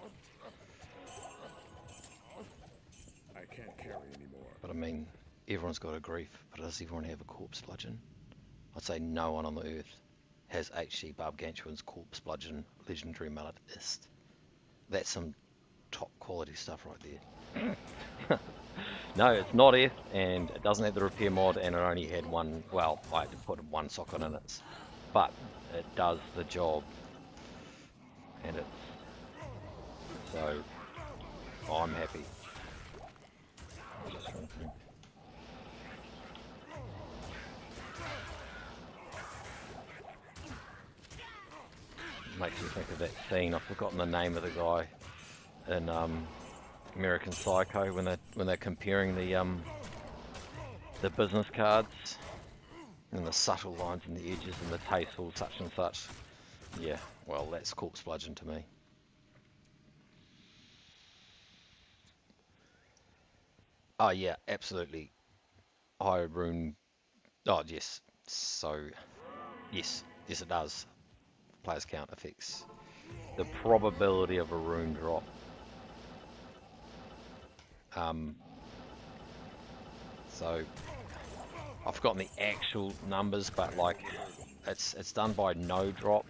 I can't carry anymore. But I mean, everyone's got a Grief, but does everyone have a Corpse Bludgeon? I'd say no one on the earth has HC Barbgantuan's Corpse Bludgeon Legendary Malletist. That's some top quality stuff right there. No, it's not F, and it doesn't have the repair mod, and it only had one, well, I had to put one socket in it, but it does the job, and it's, so, I'm happy. Makes me think of that scene, I've forgotten the name of the guy in American Psycho when they're comparing the business cards and the subtle lines and the edges and the tasteful such and such. Yeah, well, that's Corpse Bludgeon to me. Oh yeah, absolutely. High rune. Oh yes. So yes, it does. Players count affects the probability of a rune drop. So I've forgotten the actual numbers, but like it's done by no drop.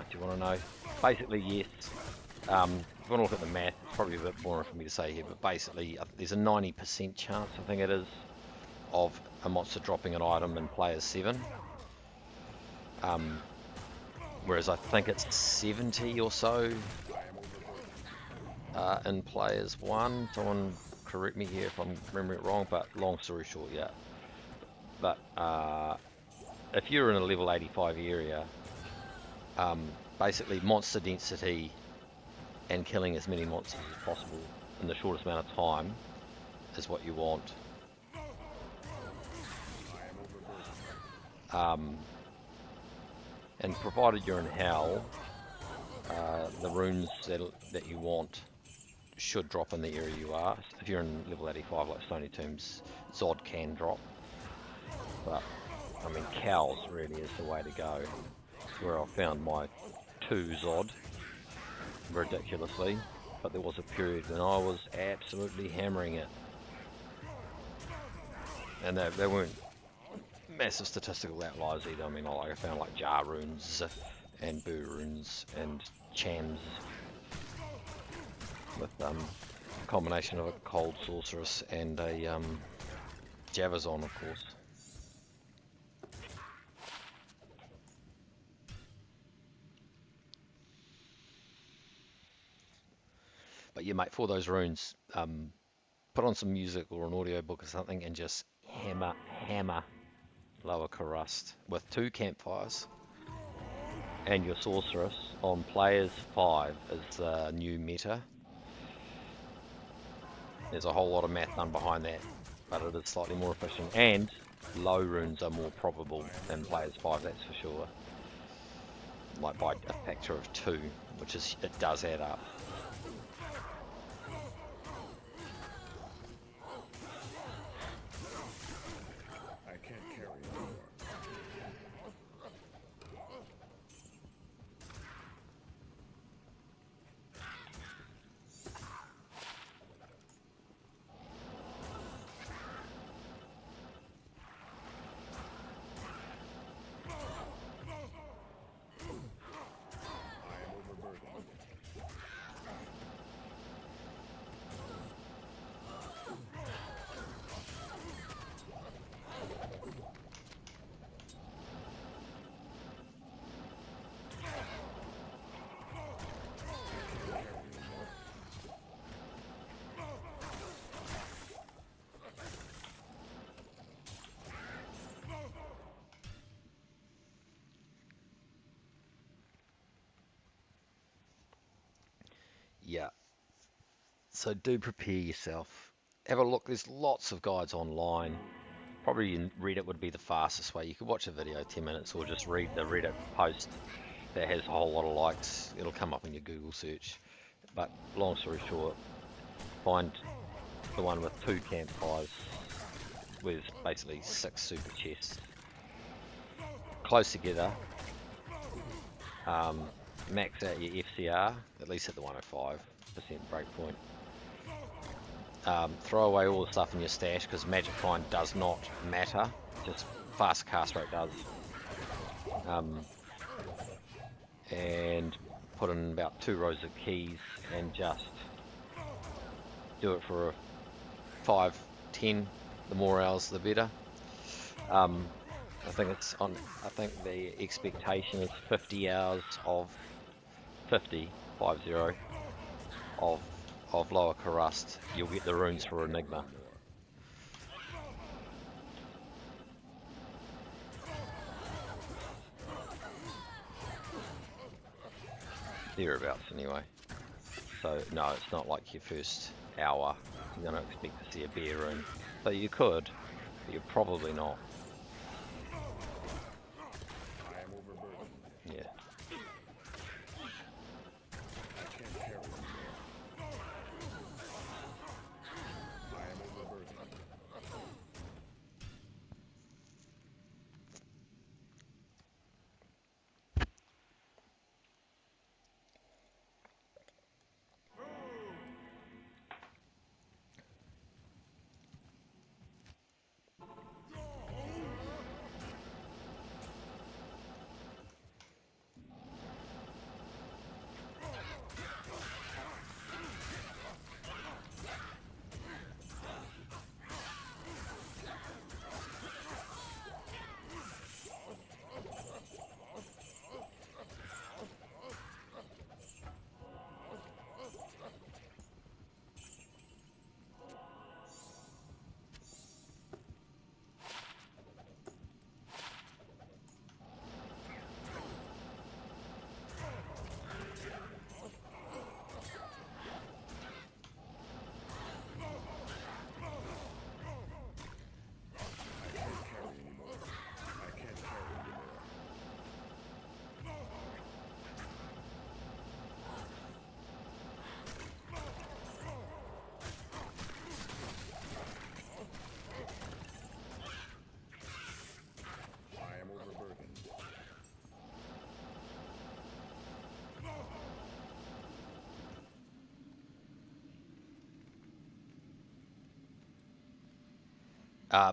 Do you want to know? Basically, yes. If you want to look at the math, it's probably a bit boring for me to say here, but basically there's a 90% chance, I think it is, of a monster dropping an item in players 7. Whereas I think it's 70 or so in players 1. Someone correct me here if I'm remembering it wrong, but long story short, yeah. But if you're in a level 85 area, basically monster density and killing as many monsters as possible in the shortest amount of time is what you want. And provided you're in hell, the runes that you want should drop in the area you are. If you're in level 85 like Stony Tombs, Zod can drop. But, I mean, cows really is the way to go. It's where I found my 2 Zod, ridiculously. But there was a period when I was absolutely hammering it. And they weren't massive statistical outliers either. I mean, I found like Jar runes and Boo runes and Chams with a combination of a Cold Sorceress and a Javazon, of course. But yeah, mate, for those runes, put on some music or an audio book or something and just hammer Lower Karust with 2 campfires. And your Sorceress on players 5 is the new meta. There's a whole lot of math done behind that, but it is slightly more efficient. And low runes are more probable than players 5, that's for sure. Like by a factor of 2, which is, it does add up. I can't carry anymore. I am overburdened. Yeah. So do prepare yourself. Have a look. There's lots of guides online. Probably in Reddit would be the fastest way. You could watch a video 10 minutes or just read the Reddit post that has a whole lot of likes. It'll come up in your Google search. But long story short, find the one with 2 campfires with basically 6 super chests close together. Max out your FCR, at least at the 105% breakpoint. Throw away all the stuff in your stash because magic find does not matter, just fast cast rate does. And put in about 2 rows of keys and just do it for 5, 10. The more hours, the better. I think the expectation is 50 hours of 50 of Lower Karust. You'll get the runes for Enigma. Thereabouts anyway. So no, it's not like your first hour you're going to expect to see a bear rune. But you could, but you're probably not. I am overburdened. Yeah. I can't carry anymore. I am overburdened.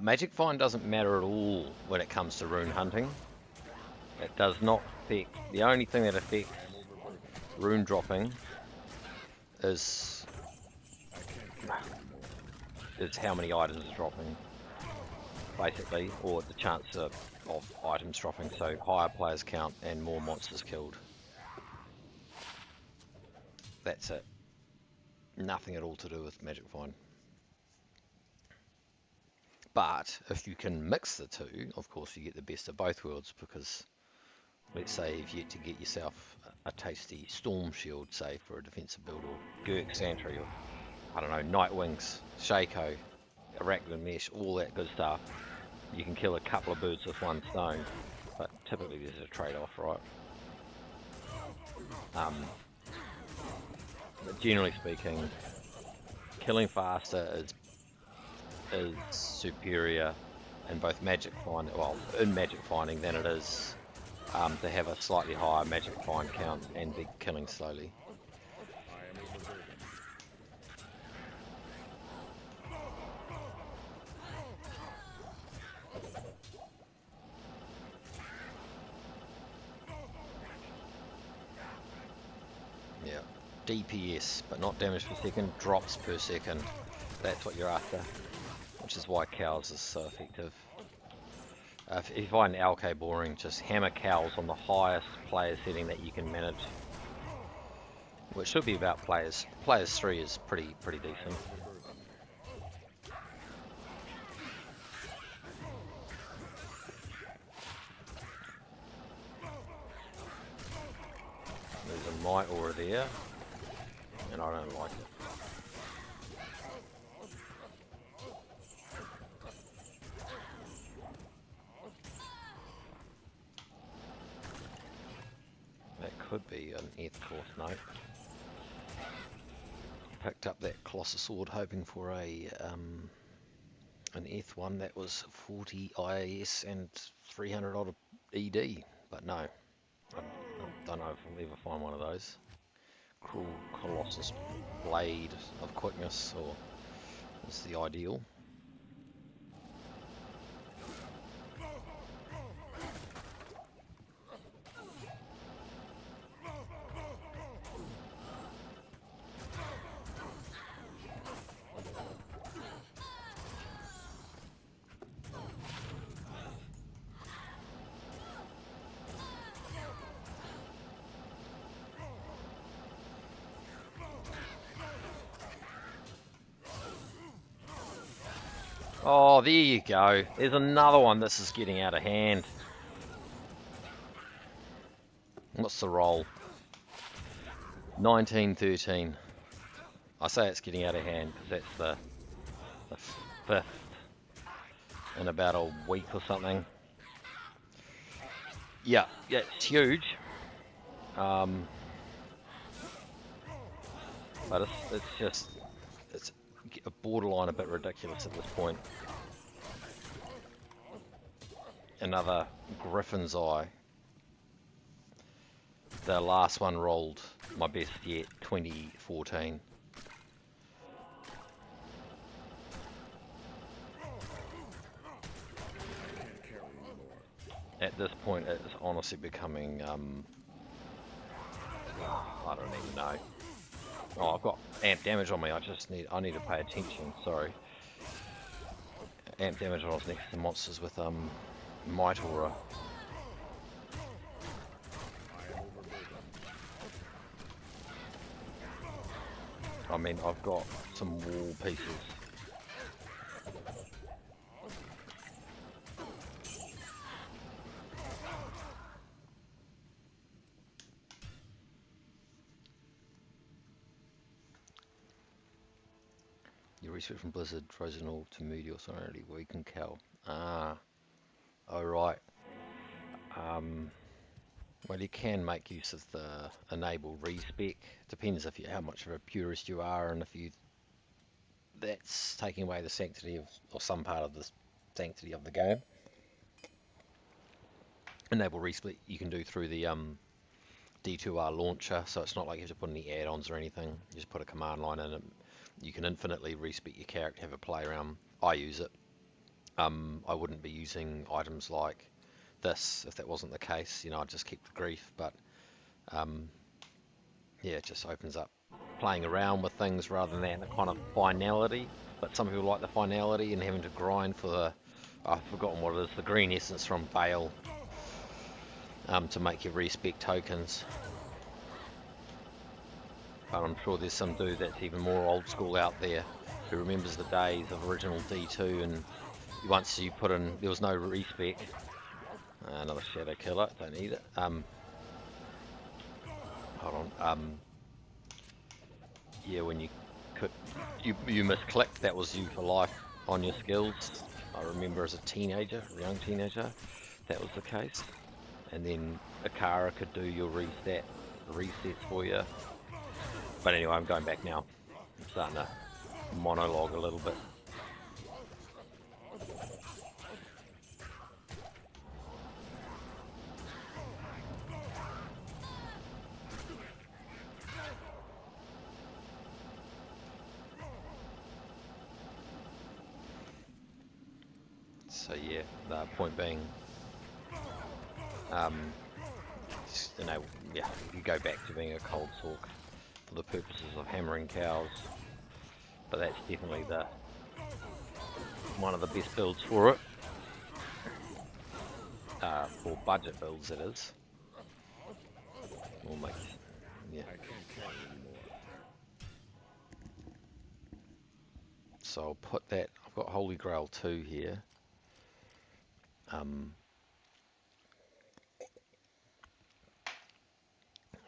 Magic Find doesn't matter at all when it comes to rune hunting. It does not affect. The only thing that affects rune dropping is how many items are dropping, basically, or the chance of items dropping. So higher players count and more monsters killed. That's it. Nothing at all to do with Magic Find. But if you can mix the two, of course you get the best of both worlds, because let's say if you had to get yourself a tasty Storm Shield, say, for a defensive build, or Gurk Sentry, or I don't know, Nightwings, Shaco, Arachnid Mesh, all that good stuff, you can kill a couple of birds with one stone. But typically there's a trade-off, right? But generally speaking, killing faster is superior in both Magic Find, well, in Magic Finding, than it is to have a slightly higher Magic Find count and be killing slowly. Yeah, DPS, but not damage per second, drops per second. That's what you're after, which is why cows is so effective. If you find LK boring, just hammer cows on the highest player setting that you can manage, which should be about players 3 is pretty decent. There's a Might Aura there, and I don't like it. Could be an Earth course note. Picked up that Colossus Sword hoping for a an Earth one that was 40 IAS and 300 odd ED, but no, I don't know if we'll ever find one of those. Cruel Colossus Blade of Quickness, or is the ideal. Oh, there you go. There's another one. This is getting out of hand. What's the roll? 1913. I say it's getting out of hand because that's the 5th in about a week or something. Yeah, it's huge. But it's just a borderline a bit ridiculous at this point. Another Griffon's Eye. The last one rolled my best yet, 2014. At this point, it's honestly becoming, I don't even know. Oh, I've got amp damage on me. I need to pay attention. Sorry. Amp damage when I was next to monsters with Might Aura. I mean, I've got some wall pieces. You research from Blizzard, Frozen Orb to Meteor Sonority, where you can kill. Ah. Oh, right. Well, you can make use of the enable respec. Depends how much of a purist you are, and if that's taking away the sanctity of, or some part of the sanctity of the game. Enable respec you can do through the D2R launcher, so it's not like you have to put any add-ons or anything. You just put a command line in it. You can infinitely respec your character, have a play around. I use it. I wouldn't be using items like this if that wasn't the case. You know, I'd just keep the grief, but yeah, it just opens up playing around with things rather than a kind of finality. But some people like the finality and having to grind for the, I've forgotten what it is, the green essence from Bale, to make your respec tokens. But I'm sure there's some dude that's even more old school out there who remembers the days of original D2, and once you put in, there was no respec. Another shadow killer, don't need it. Hold on. Yeah, when you could, you misclicked, that was you for life on your skills. I remember as a teenager, a young teenager, that was the case. And then Akara could do your resets for you. But anyway, I'm going back now. I'm starting to monologue a little bit. So yeah, the point being, you know, yeah, you go back to being a cold sork for the purposes of hammering cows, but that's definitely the one of the best builds for it. For budget builds, it is. We'll make, yeah. I can't carry anymore. So I'll put that. I've got Holy Grail 2 here.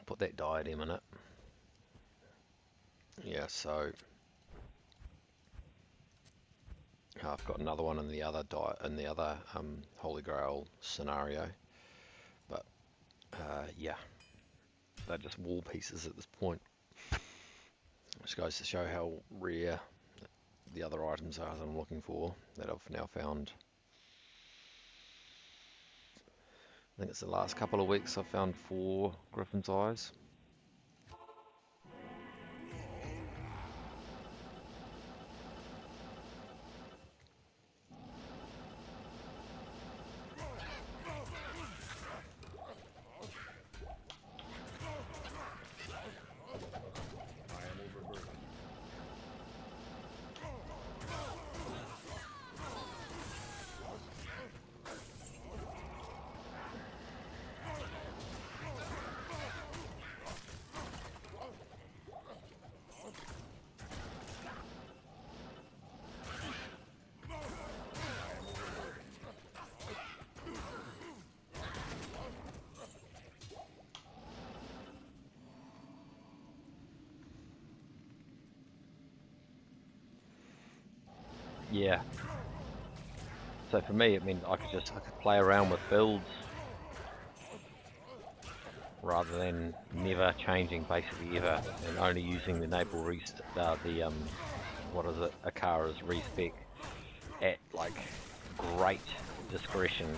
Put that diadem in it. Yeah, so I've got another one in the other Holy Grail scenario, but yeah, they're just wall pieces at this point. Which goes to show how rare the other items are that I'm looking for, that I've now found. I think it's the last couple of weeks I've found 4 Griffon's Eyes. Yeah. So for me, it meant I could play around with builds rather than never changing basically ever, and only using the enable what is it, Akara's respec at like great discretion.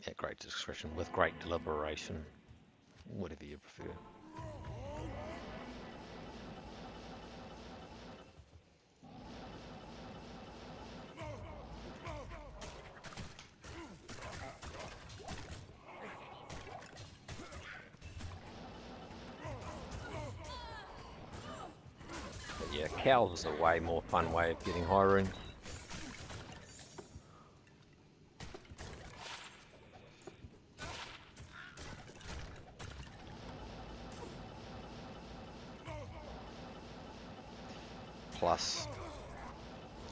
At great discretion, with great deliberation, whatever you prefer. But yeah, cows is a way more fun way of getting high runes. Plus,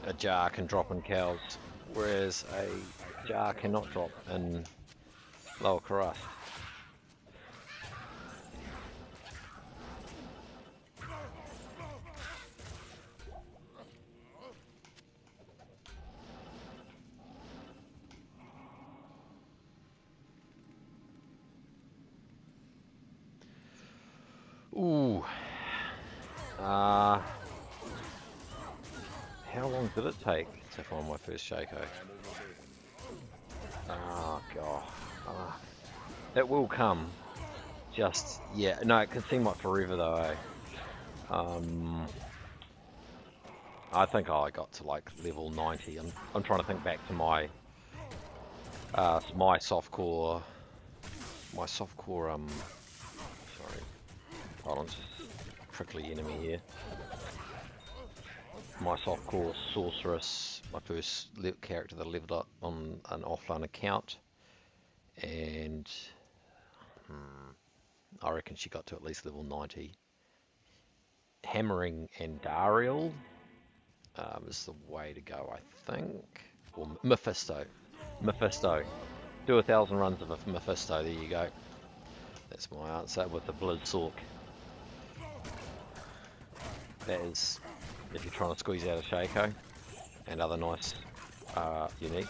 a jar can drop in cows, whereas a jar cannot drop in lower Karras. Ooh. How long did it take to find my first Schaefer? Oh god. It will come. Just, yeah, no, it can seem like forever though, eh? I think I got to like level 90. I'm trying to think back to my softcore, sorry, hold on, just prickly enemy here. My softcore sorceress, my first character that leveled up on an offline account, and I reckon she got to at least level 90. Hammering and Dariel is the way to go, I think. Or Mephisto. Do 1,000 runs of a Mephisto, there you go. That's my answer with the Blitzork. That is, if you're trying to squeeze out a Shaco and other nice unique.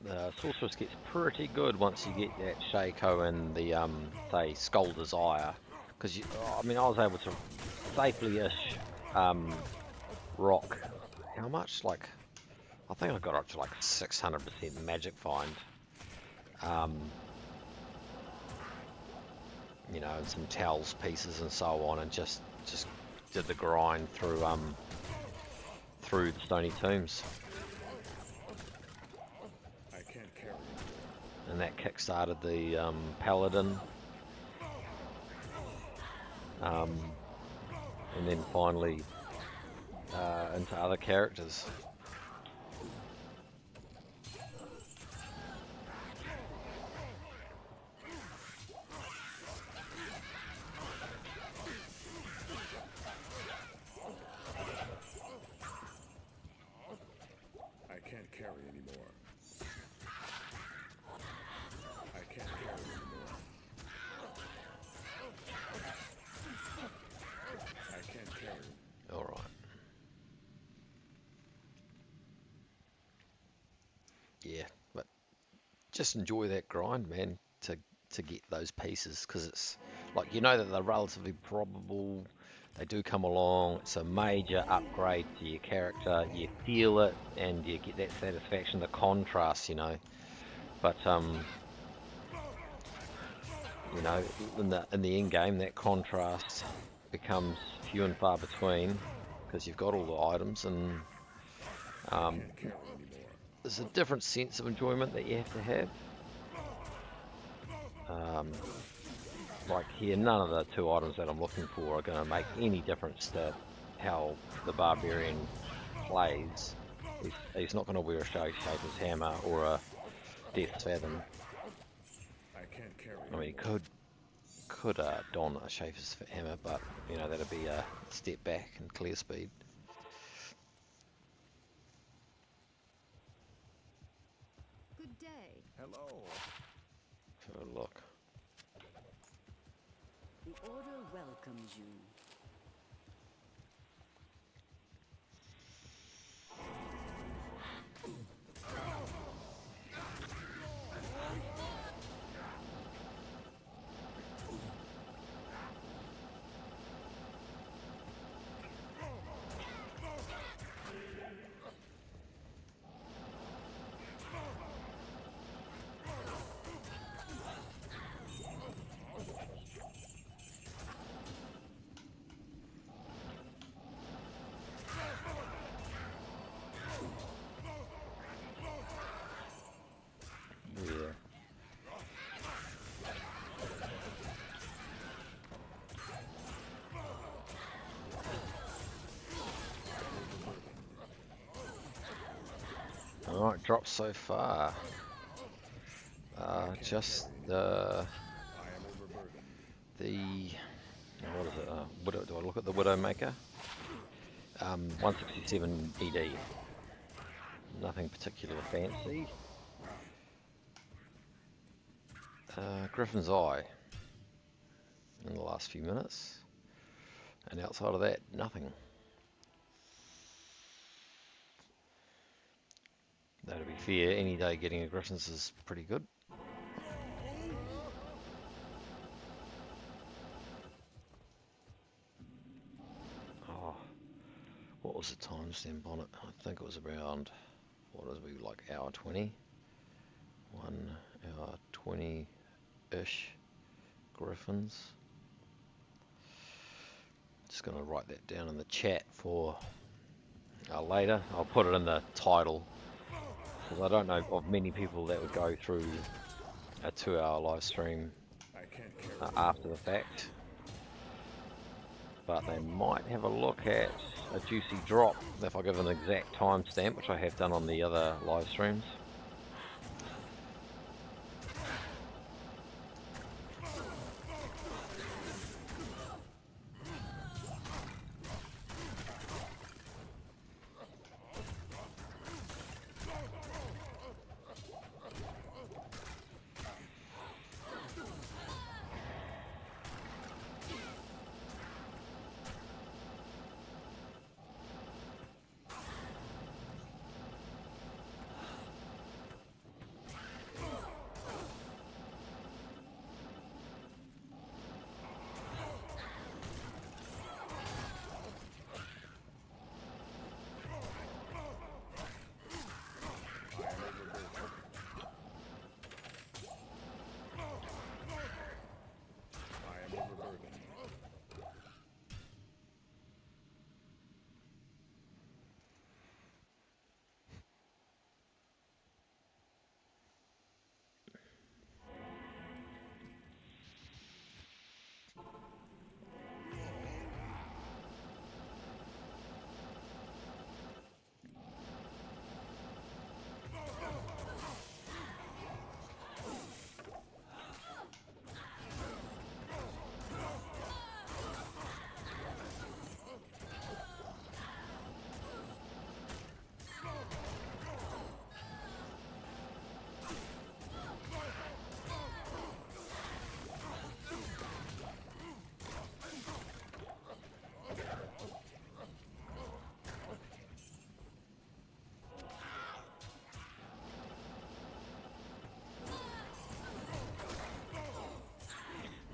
The sorceress gets pretty good once you get that Shaco and the say Skull Desire, because I mean I was able to safely-ish rock how much, like I think I got up to like 600% magic find, you know, and some towels pieces and so on, and just did the grind through the Stony Tombs. And that kick-started the Paladin, and then finally into other characters. I can't carry anymore. I can't carry anymore. I can't carry. All right. Yeah, but just enjoy that grind, man, to get those pieces, because it's like, you know that they're relatively probable. They do come along. It's a major upgrade to your character. You feel it, and you get that satisfaction, the contrast, you know. But you know, in the end game, that contrast becomes few and far between, because you've got all the items, and there's a different sense of enjoyment that you have to have. Like here, none of the 2 items that I'm looking for are going to make any difference to how the barbarian plays. He's not going to wear a Schaefer's hammer or a Death's Fathom. I mean, he could don a Schaefer's hammer, but you know, that'd be a step back and clear speed. Good day. Hello. Have a look. The Order welcomes you. Alright, drops so far. Just the what is it? Widow, do I look at the Widowmaker? 167 ED. Nothing particularly fancy. Griffon's Eye. in the last few minutes. And outside of that, nothing. Though to be fair, any day getting a Griffins is pretty good. Oh, what was the timestamp on it? I think it was around, what is we like hour 20? 1 hour 20-ish Griffins. Just going to write that down in the chat for later. I'll put it in the title, because I don't know of many people that would go through a 2-hour live stream after the fact. But they might have a look at a juicy drop if I give an exact timestamp, which I have done on the other live streams.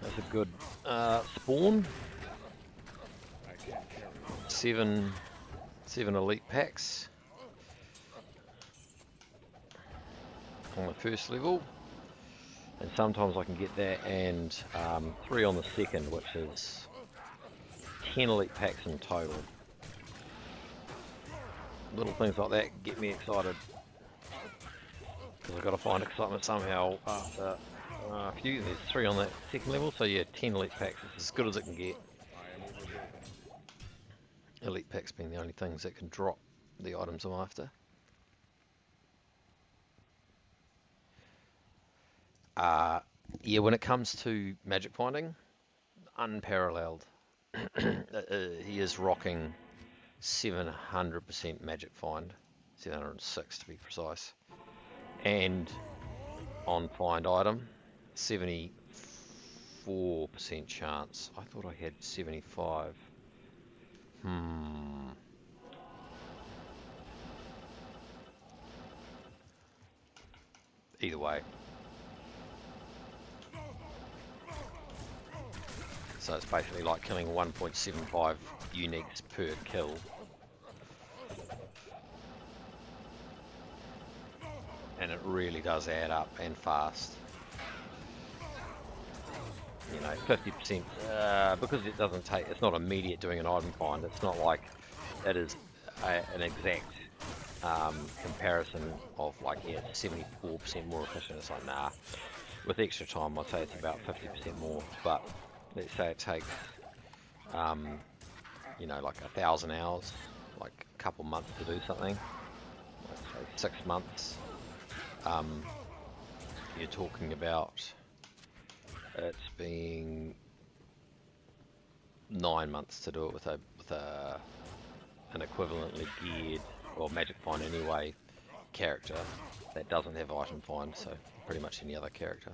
That's a good spawn. 7 elite packs on the first level, and sometimes I can get that and 3 on the second, which is 10 elite packs in total. Little things like that get me excited, because I've got to find excitement somehow after a few. There's 3 on that second level, so yeah, 10 elite packs is as good as it can get. Elite packs being the only things that can drop the items I'm after. Yeah, when it comes to magic finding, unparalleled. He is rocking 700% magic find, 706 to be precise, and on find item, 74% chance. I thought I had 75. Either way. So it's basically like killing 1.75 uniques per kill. And it really does add up, and fast. You know, 50%, because it doesn't take, it's not immediate doing an item find. It's not like it is an exact comparison of like, yeah, 74% more efficient. It's like, nah, with extra time I'd say it's about 50% more. But let's say it takes you know, like 1,000 hours, like a couple months to do something, like say 6 months. You're talking about it's being 9 months to do it with an equivalently geared, or magic find anyway, character that doesn't have item find, so pretty much any other character.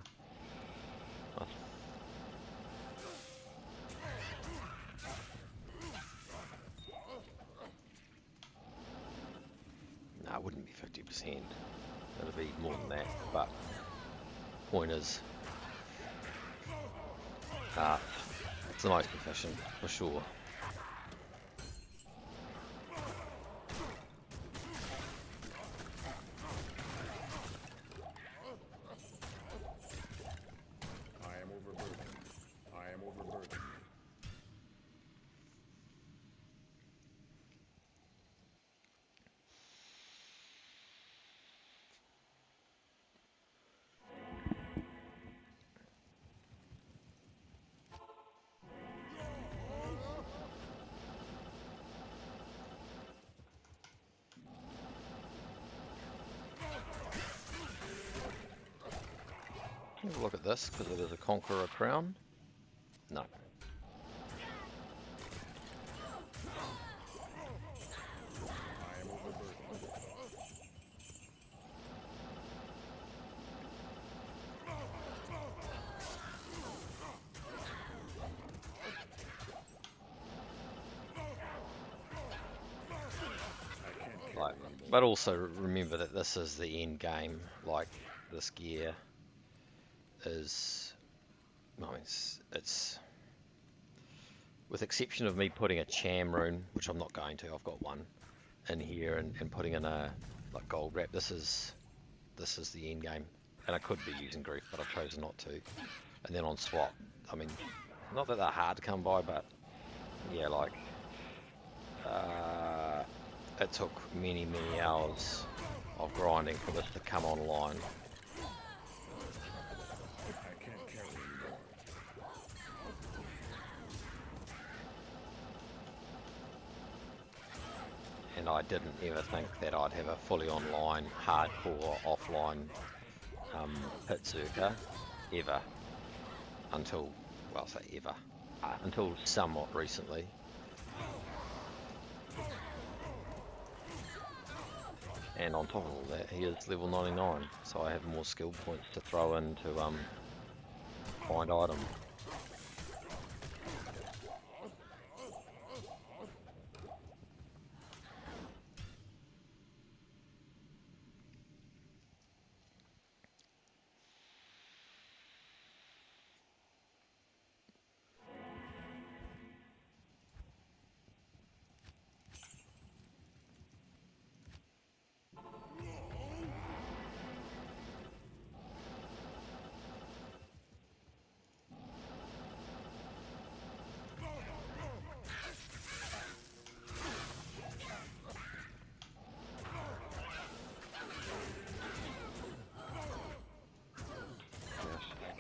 hand. It'll be more than that, but point is, it's the most efficient for sure. I am overburdened. I am overburdened. Have a look at this, because it is a Conqueror crown. No. I am overburdened. I can't carry Like, anymore. but also remember that this is the end game. Like, this gear is, I mean, it's with exception of me putting a cham rune, which I'm not going to, I've got one in here, and putting in a like gold wrap. This is the end game, and I could be using grief, but I've chosen not to. And then on swap, I mean, not that they're hard to come by, but yeah, like it took many hours of grinding for this to come online. I can't carry anymore. And I didn't ever think that I'd have a fully online, hardcore, offline Pitzuka ever, until, well, I say ever, until somewhat recently. And on top of all that, he is level 99, so I have more skill points to throw in to find item.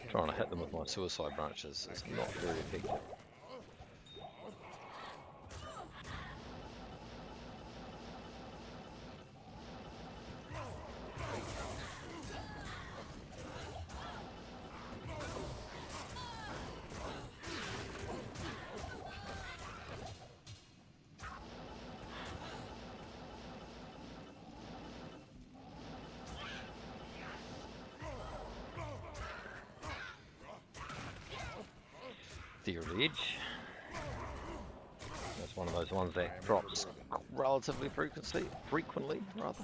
Trying to hit them with my suicide branches is not very effective. Theory Edge. That's one of those ones that drops relatively frequently rather.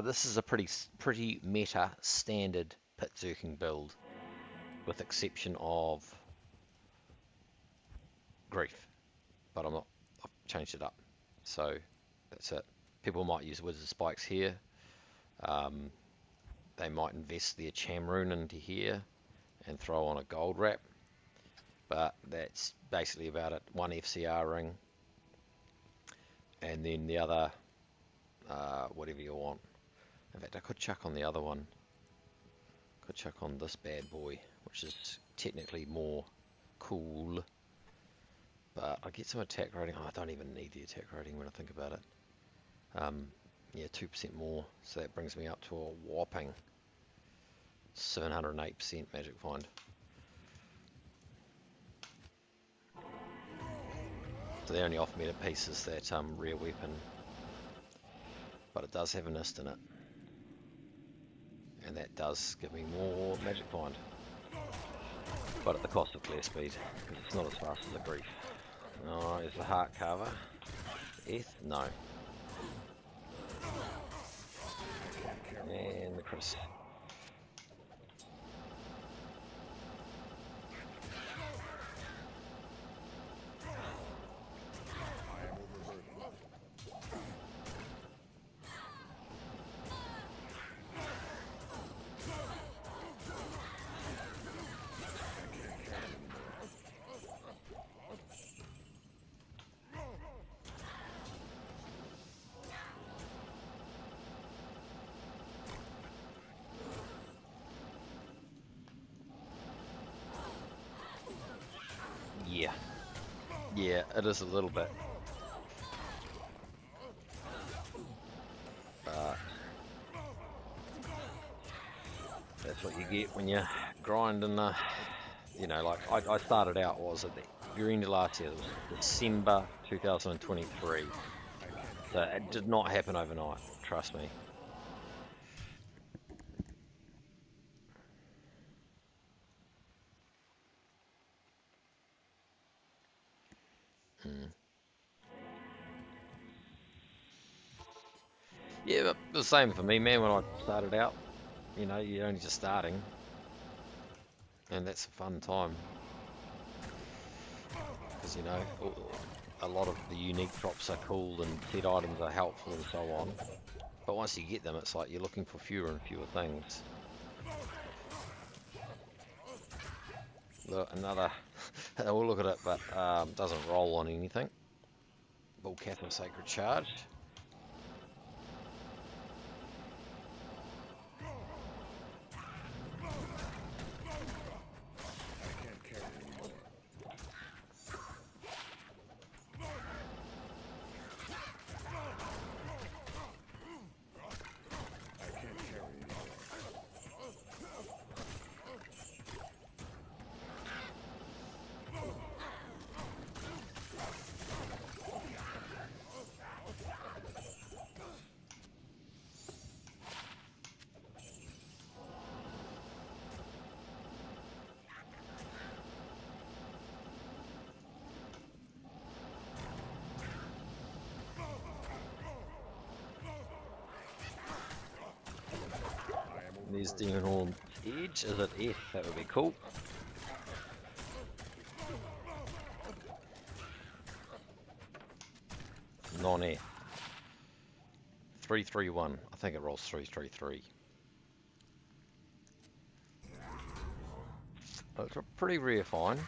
This is a pretty meta standard Pitzurking build, with exception of Grief, but I've changed it up, so that's it. People might use Wizard Spikes here. They might invest their Cham Rune into here and throw on a gold wrap, but that's basically about it. One FCR ring, and then the other, whatever you want. In fact, I could chuck on the other one. Could chuck on this bad boy, which is technically more cool, but I get some attack rating. Oh, I don't even need the attack rating when I think about it. Yeah, 2% more, so that brings me up to a whopping 708% magic find. So they only offer me the pieces that rare weapon, but it does have a nist in it, and that does give me more magic find. but at the cost of clear speed, because it's not as fast as a grief. Alright, is the heart carver. Eth? No. And the Chris. Yeah. Yeah, it is a little bit. But that's what you get when you grind and you know, like I started out was at the very end of last year. It was December 2023. So it did not happen overnight, trust me. Yeah, but the same for me, man, when I started out. You know, you're only just starting. And that's a fun time. Because, you know, a lot of the unique drops are cool and set items are helpful and so on. But once you get them, it's like you're looking for fewer and fewer things. Look, another, we'll look at it, but doesn't roll on anything. Bullcather Sacred Charge. There's Demon Horn Edge. Is it F? That would be cool. Non-F. 331. I think it rolls 333. It's a pretty rare find.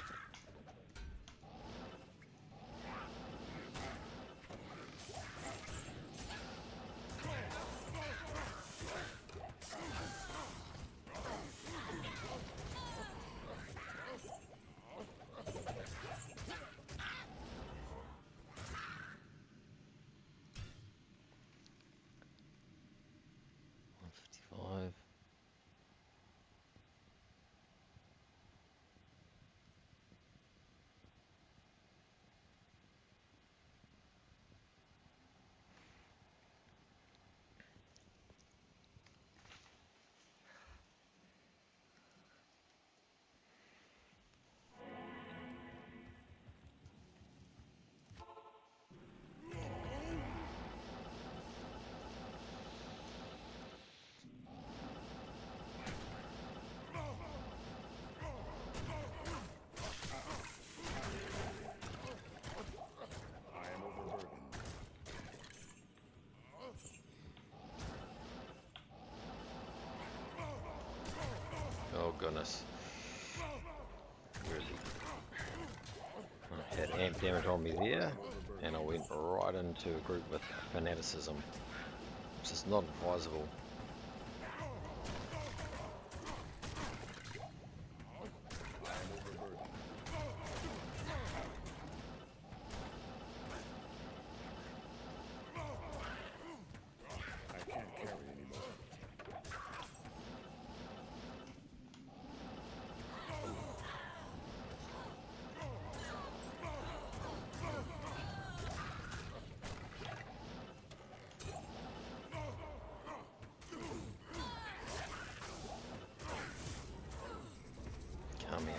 Oh goodness. Where is he? I had amp damage on me there, and I went right into a group with fanaticism, which is not advisable. Come in.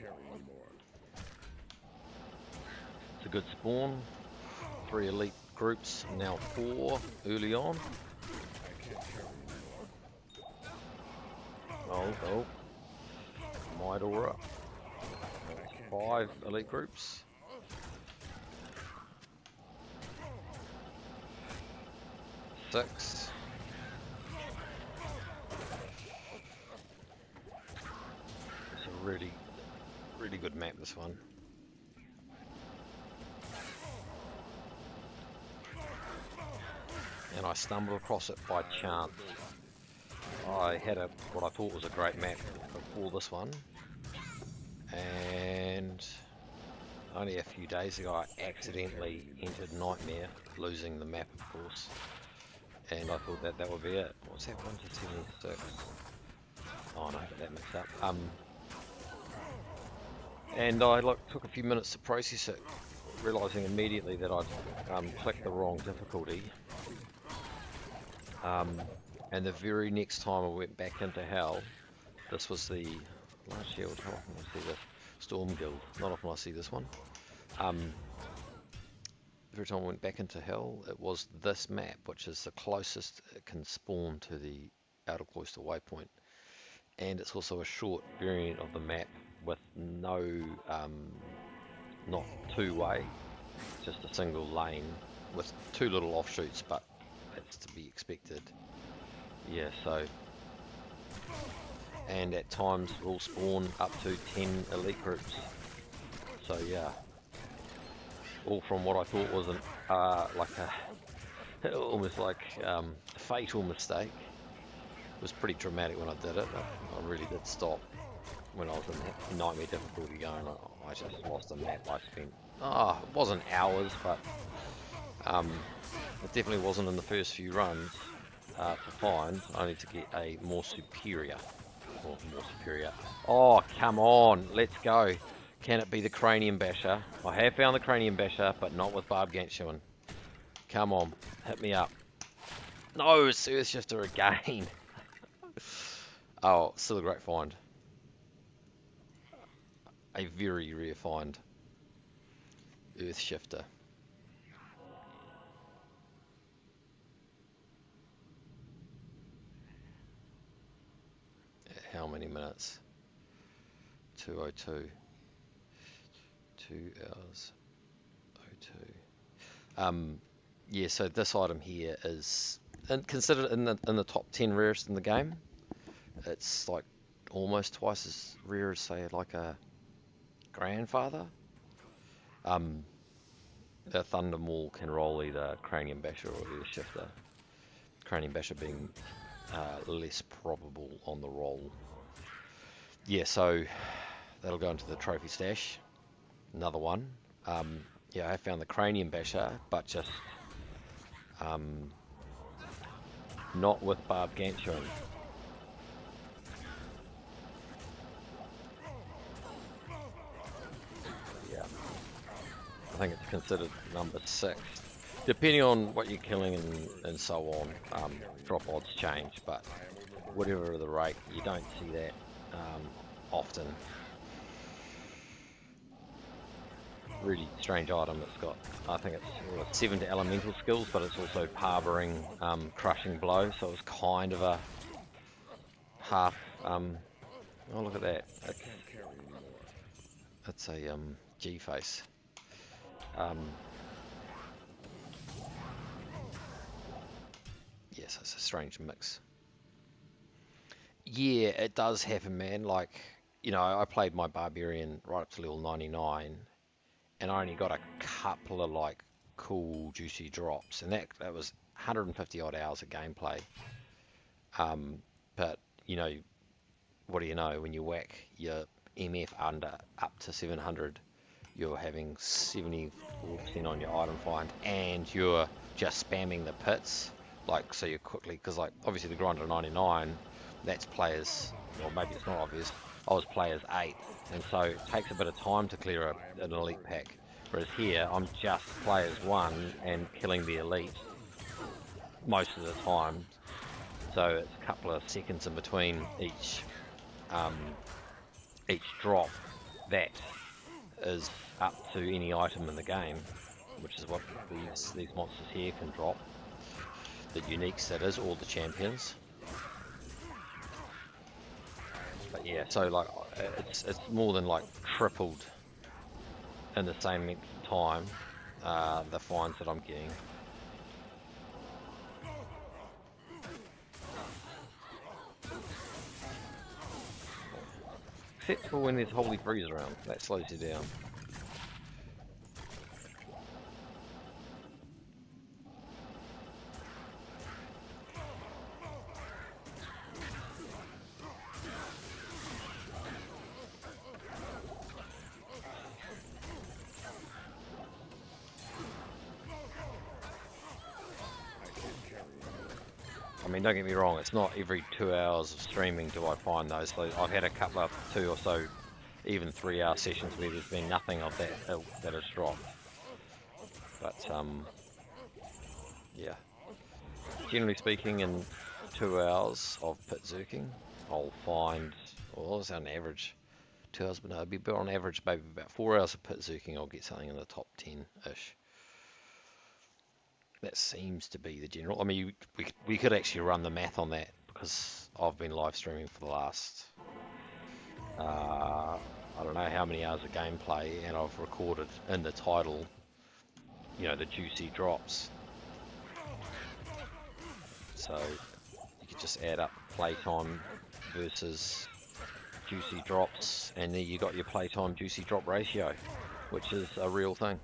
carry anymore. It's a good spawn. 3 elite groups, now 4 early on. I can't carry anymore. Oh. Might aura. 5 elite groups. 6. It's a really good map, this one. And I stumbled across it by chance. I had what I thought was a great map before this one, and only a few days ago I accidentally entered Nightmare, losing the map of course, and I thought that would be it. What's that, 1 to 76? Oh no, I got that mixed up. And I took a few minutes to process it, realising immediately that I'd clicked the wrong difficulty. And the very next time I went back into Hell, this was the last shield. How often I see this? Storm Guild. Not often I see this one. Every time I went back into Hell, it was this map, which is the closest it can spawn to the Outer Cloister waypoint. And it's also a short variant of the map with no, not two-way, just a single lane with 2 little offshoots, but that's to be expected. Yeah, so, and at times we'll spawn up to 10 elite groups. So yeah, all from what I thought was almost like a fatal mistake. It was pretty dramatic when I did it. I really did stop when I was in Nightmare difficulty going. I just lost a map. I spent, it wasn't hours, but it definitely wasn't in the first few runs to find, only to get a more superior. Oh, come on, let's go. Can it be the Cranium Basher? I have found the Cranium Basher, but not with Barbgantuan. Come on, hit me up. No, it's EARTHSHIFTER again. Oh, still a great find. A very rare find. EARTHSHIFTER. How many minutes? 2:02. 2 hours 02. Yeah, so this item here is considered in the top 10 rarest in the game. It's like almost twice as rare as, say, like a Grandfather. The Thunder Maul can roll either Cranium Basher or EARTHSHIFTER. Cranium Basher being less probable on the roll. Yeah, so that'll go into the trophy stash. Another one. Yeah, I found the Cranium Basher, but just not with Barbgantuan. Yeah, I think it's considered number 6. Depending on what you're killing and so on, drop odds change, but whatever the rate, you don't see that often. Really strange item. It's got, I think it's 7 to elemental skills, but it's also harboring crushing blow, so it's kind of a half. Oh, look at that! It's a G face. Yes, it's a strange mix. Yeah, it does happen, man. Like, you know, I played my Barbarian right up to level 99, and I only got a couple of like cool juicy drops, and that was 150 odd hours of gameplay. But you know, what do you know, when you whack your MF up to 700, you're having 74% on your item find, and you're just spamming the pits, like, so you're quickly, because like obviously the grind of 99, that's players, or maybe it's not obvious, I was players 8, and so it takes a bit of time to clear an elite pack, whereas here I'm just players 1 and killing the elite most of the time, so it's a couple of seconds in between each drop, that is up to any item in the game, which is what these monsters here can drop. The uniques, that is, or the champions. But yeah, so like it's more than like tripled in the same length of time, the finds that I'm getting. Except for when there's Holy Breeze around, that slows you down. I mean, don't get me wrong, it's not every 2 hours of streaming do I find those. So I've had a couple of 2 or so, even 3 hour sessions where there's been nothing of that ilk that has dropped. But yeah, generally speaking, in 2 hours of pit zerking, I'll find, well, that's on average 2 hours, but no, it'd be on average maybe about 4 hours of pit zerking, I'll get something in the top 10-ish. That seems to be the general. I mean, we could actually run the math on that, because I've been live streaming for the last, I don't know how many hours of gameplay, and I've recorded in the title, you know, the juicy drops. So you could just add up playtime versus juicy drops, and there you got your playtime juicy drop ratio, which is a real thing.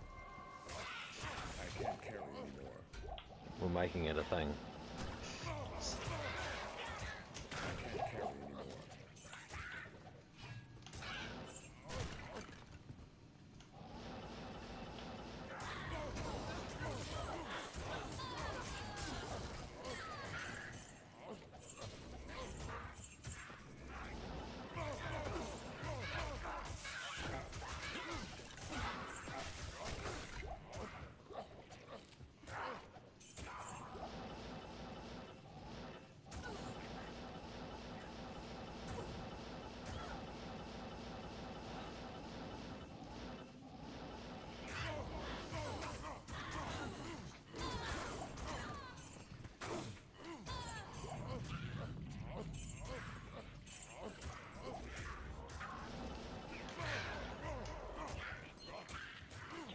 I can't carry anymore. We're making it a thing. I can't carry anymore.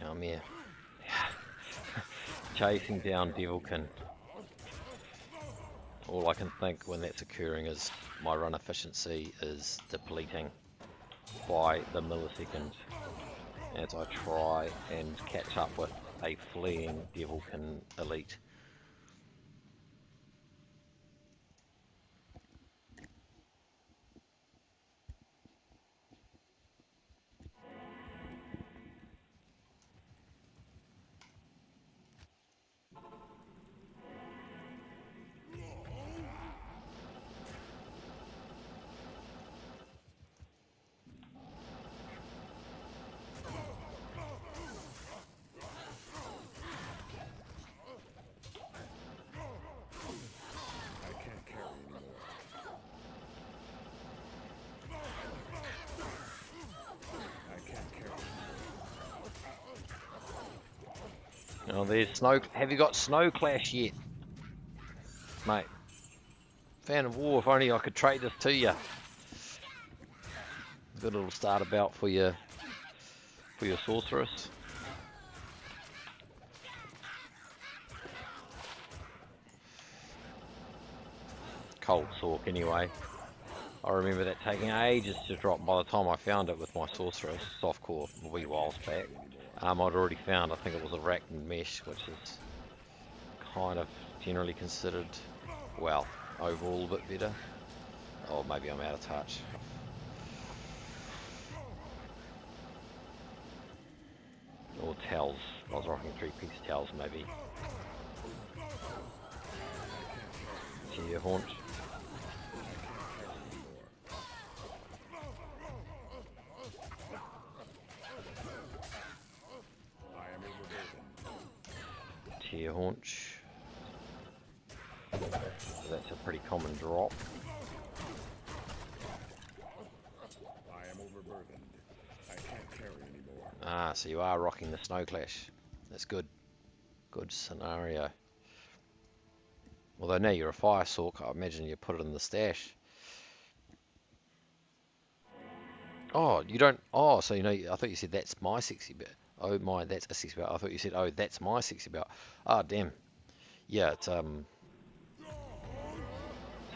Come here. Chasing down Devilkin. All I can think when that's occurring is my run efficiency is depleting by the millisecond as I try and catch up with a fleeing Devilkin elite. I can't carry anymore. I can't carry anymore. Oh, there's snow. Have you got Snow Clash yet, mate? Fan of War. If only I could trade this to you. Good little start about for your sorceress. Cold Sork anyway. I remember that taking ages to drop. By the time I found it with my sorceress softcore a wee whiles back, I'd already found, I think it was a Arachnid Mesh, which is kind of generally considered, well, overall a bit better. Or maybe I'm out of touch. Or Tells. I was rocking 3-piece Tells maybe. Cheer Haunch. I am overburdened. Tear Haunch. So that's a pretty common drop. I am overburdened. I can't Ah, so you are rocking the Snow Clash. That's good. Good scenario. Although now you're a Fire Sork, I imagine you put it in the stash. Oh, you don't. Oh, so you know. I thought you said that's my 60 bit. Oh my, that's a 60 bit. I thought you said, oh, that's my 60 bit. Ah, damn. Yeah, it's a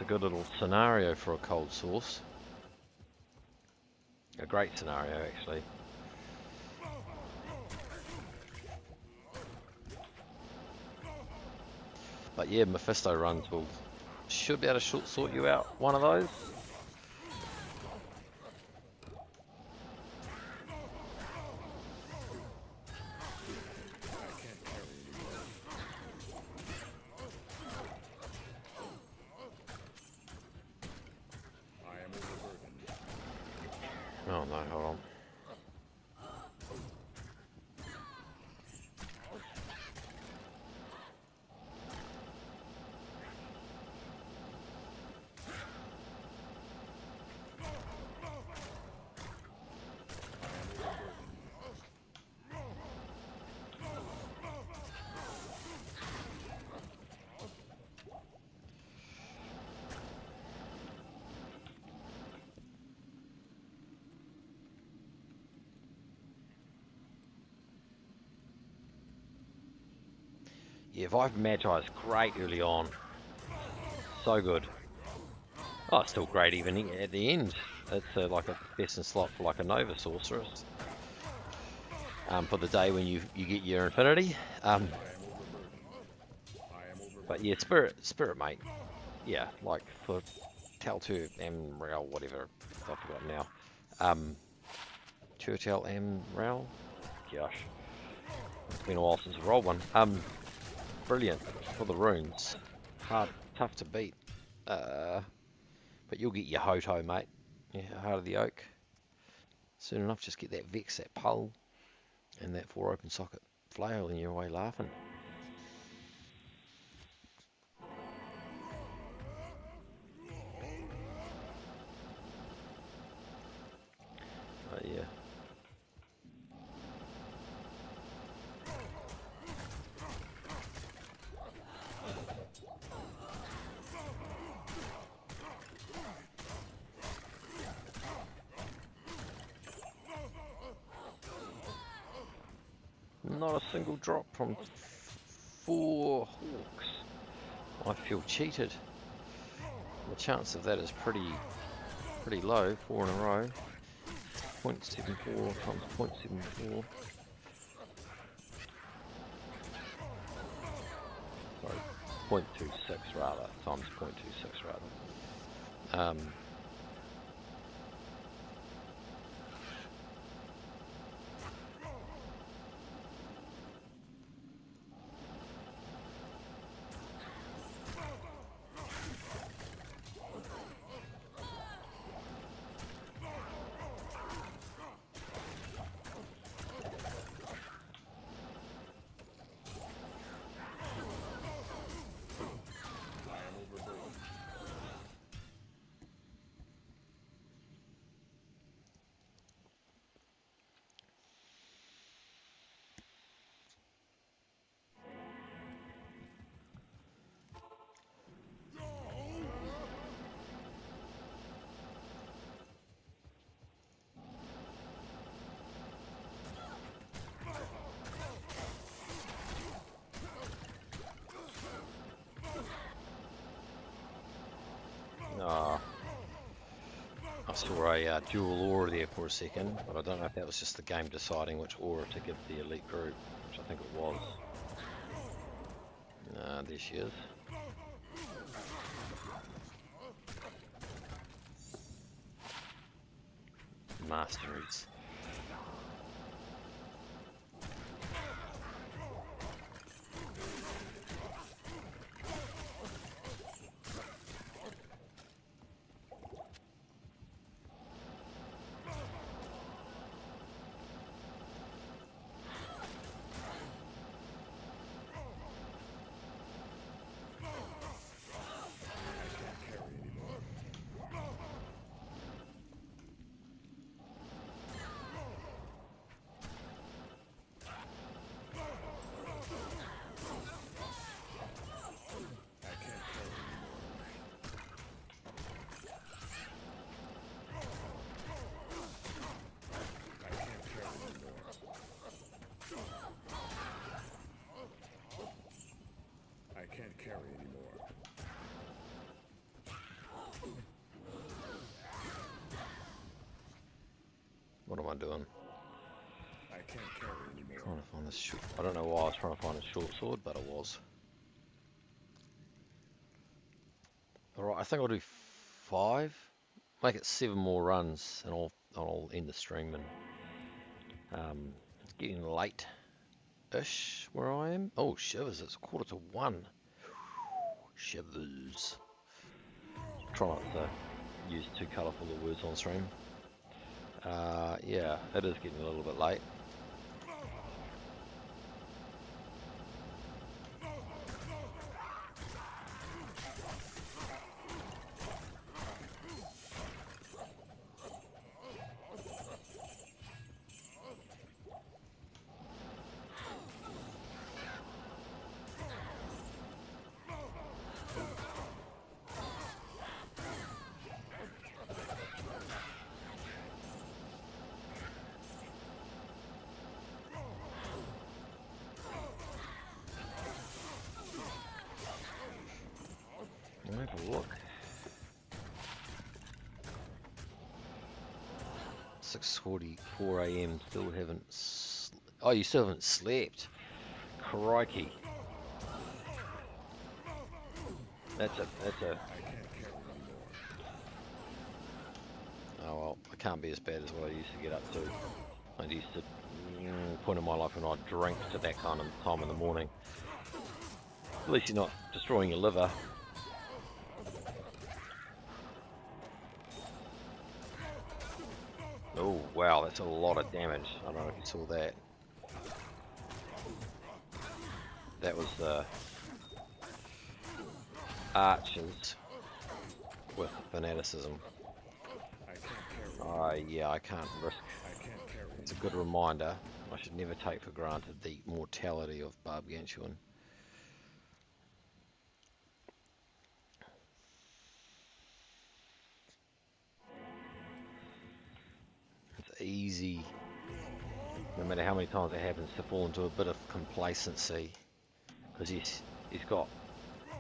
good little scenario for a cold source. A great scenario, actually. But yeah, Mephisto runs should be able to sort you out one of those. I am overburdened. Oh no, hold on. Yeah, Vive Magi's great early on. So good. Oh, it's still great even at the end. It's like a best in slot for like a Nova Sorceress. For the day when you get your Infinity. But yeah, Spirit Mate. Yeah, like for Taltur Amral, whatever. I've forgotten now. Churchill Amral. Gosh. It's been a while since I rolled one. Brilliant for the runes. Hard, tough to beat. But you'll get your Hoto, mate. Yeah, Heart of the Oak. Soon enough, just get that Vex, that Pole, and that 4 open socket flail, and you're away laughing. Yeah. Not a single drop from 4 Hawks. I feel cheated. The chance of that is pretty low. 4 in a row. 0.74 times 0.74. Sorry, 0.26 rather, times 0.26 rather. I saw a dual aura there for a second, but I don't know if that was just the game deciding which aura to give the elite group, which I think it was. There she is. Masteries. What am I doing? I can't carry anymore. Trying to find this short. I don't know why I was trying to find a short sword, but I was. Alright, I think I'll do 5. Make it 7 more runs, and I'll end the stream. And it's getting late-ish where I am. Oh, shivers! It's 1:45. Shivers. Try not to use too colourful of words on stream. Yeah, it is getting a little bit late. I'll have a look. 6:44 AM. Still haven't. Oh, you still haven't slept. Crikey. That's a. I can't carry anymore. Oh well, I can't be as bad as what I used to get up to. I used to point in my life when I'd drink to that kind of time in the morning. At least you're not destroying your liver. Oh wow, that's a lot of damage. I don't know if you saw that. That was the archers with fanaticism. I can't carry. Yeah, I can't risk. I can't carry. It's a good reminder. I should never take for granted the mortality of Barbgantuan. It's easy, no matter how many times it happens, to fall into a bit of complacency, because he's got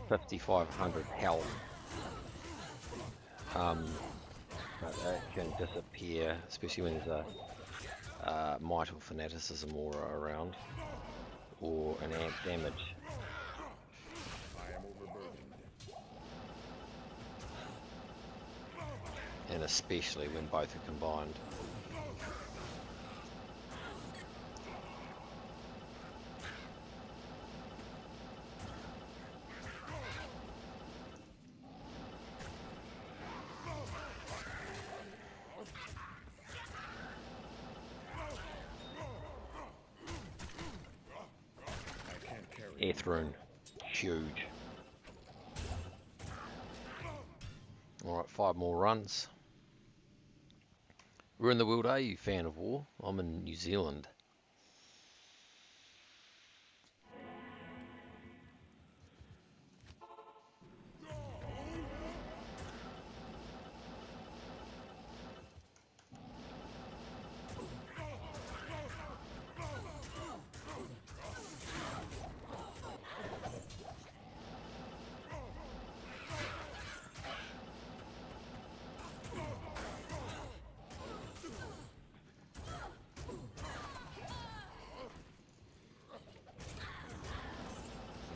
5,500 health. But that can disappear, especially when there's a might or fanaticism aura around, or an amp damage. I am overburdened. And especially when both are combined. I can't carry. Ethrune, huge. Alright, 5 more runs. Where in the world are you, fan of war? I'm in New Zealand.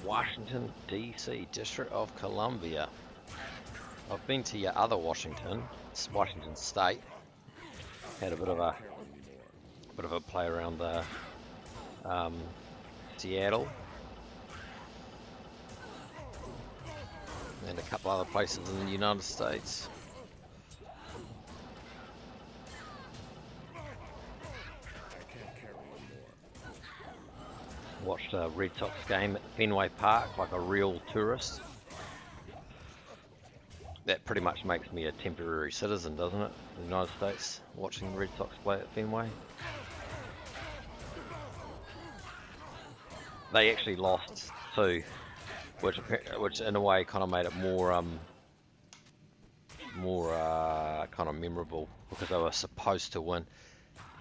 Washington, D.C., District of Columbia. I've been to your other Washington, it's Washington State. Had a bit of a play around the Seattle and a couple other places in the United States. I can't carry anymore. Watched a Red Sox game at Fenway Park like a real tourist. That pretty much makes me a temporary citizen, doesn't it? In the United States, watching the Red Sox play at Fenway. They actually lost too, which in a way kind of made it more kind of memorable, because they were supposed to win.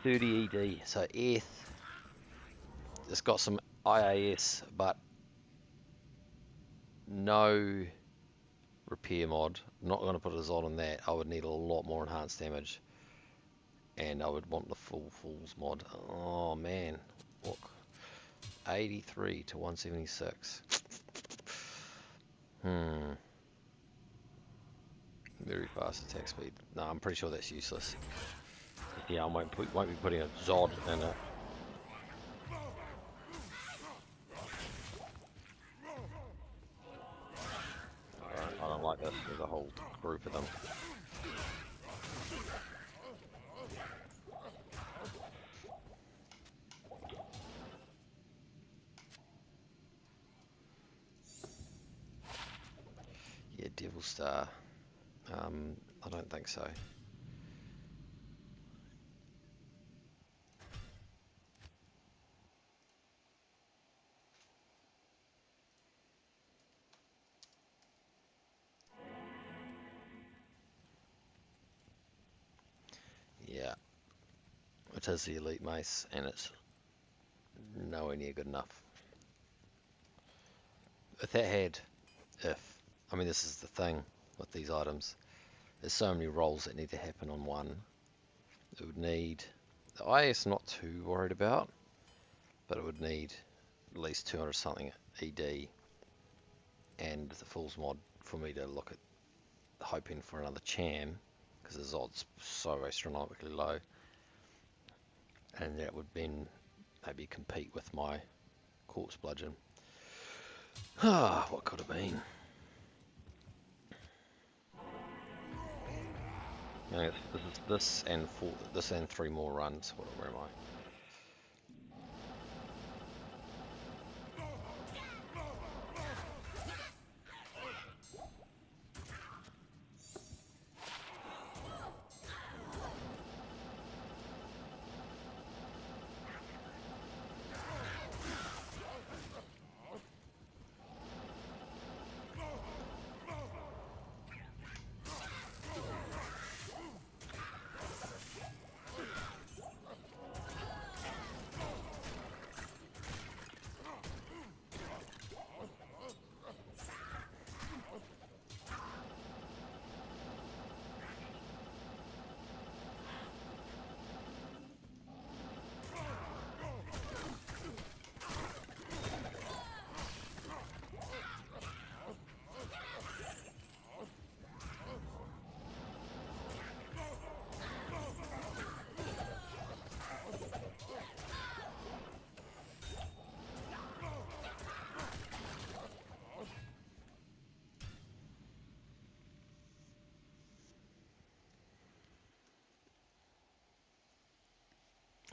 30 ED, so ETH. It's got some IAS, but no repair mod. I'm not going to put a Zod on that. I would need a lot more enhanced damage. And I would want the full Fools mod. Oh man, look, 83 to 176. Very fast attack speed. No, I'm pretty sure that's useless. Yeah, I won't be putting a Zod in it. I don't like this. There's a whole group of them. Yeah, Devil Star. I don't think so. Yeah, it is the elite mace, and it's nowhere near good enough. If that had, I mean, this is the thing with these items. There's so many rolls that need to happen on one. It would need, the IS not too worried about, but it would need at least 200 something ED and the Fools mod for me to look at hoping for another Cham, because the odds so astronomically low, and that would then maybe compete with my Corpse Bludgeon. Ah, what could have been? No, this and this and 3 more runs. Where am I?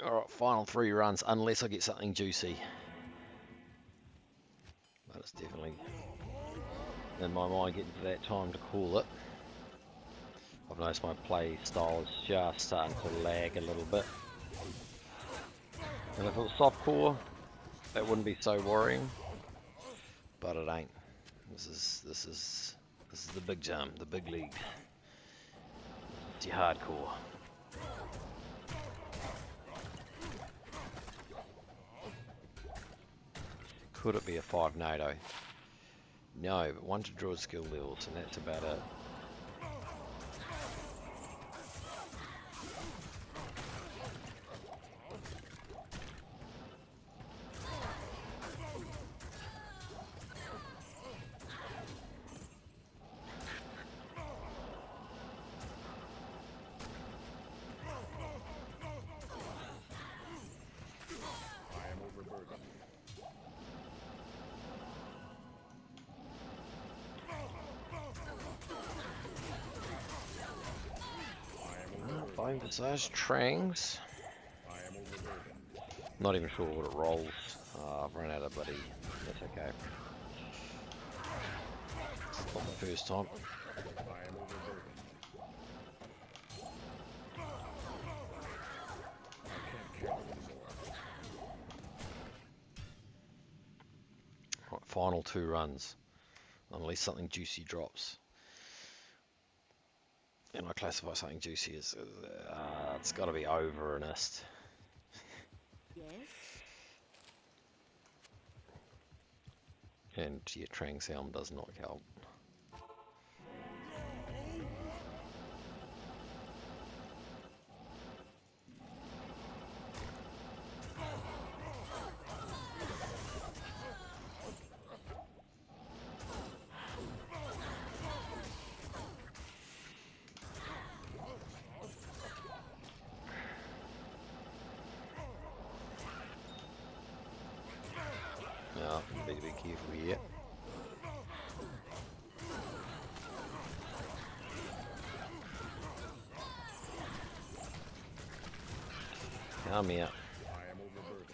Alright, final 3 runs, unless I get something juicy. But it's definitely in my mind getting to that time to call it. I've noticed my play style is just starting to lag a little bit. And if it was softcore, that wouldn't be so worrying. But it ain't. This is the big jump, the big league. It's your hardcore. Could it be a 5 NATO? No, but 1 to draw skill levels, and that's about it. Bone Visage Trangs. Not even sure what it rolls. I've run out of bloody. That's okay. It's not the first time. Right, final 2 runs. Unless something juicy drops. And I classify something juicy as it's got to be over Earnest. Yes? And your Trang's Helm does not help. Need to be careful here. Come here. I am overburdened.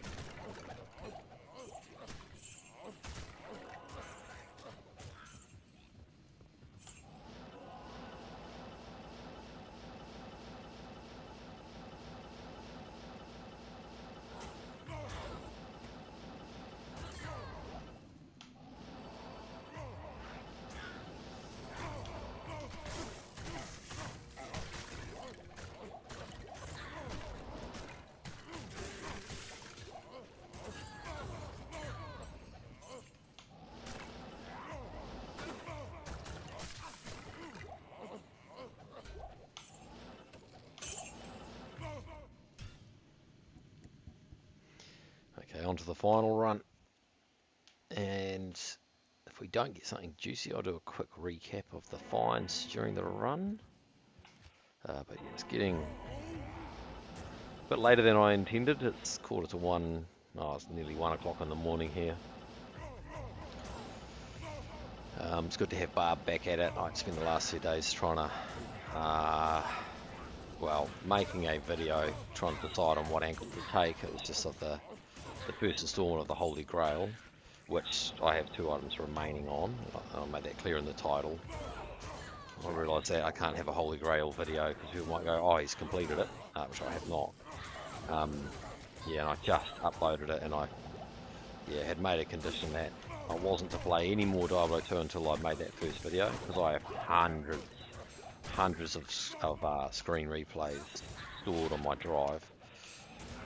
Okay, on to the final run. And if we don't get something juicy, I'll do a quick recap of the finds during the run. But yeah, it's getting a bit later than I intended. It's 1:45. Oh, it's nearly 1 o'clock in the morning here. It's good to have Barb back at it. I spent the last 2 days trying to, well, making a video, trying to decide on what angle to take. It was just of the first installment of the Holy Grail, which I have 2 items remaining on. I made that clear in the title. I realised that I can't have a Holy Grail video because people might go, oh, he's completed it, which I have not. Yeah, and I just uploaded it, and I had made a condition that I wasn't to play any more Diablo 2 until I made that first video, because I have hundreds of screen replays stored on my drive,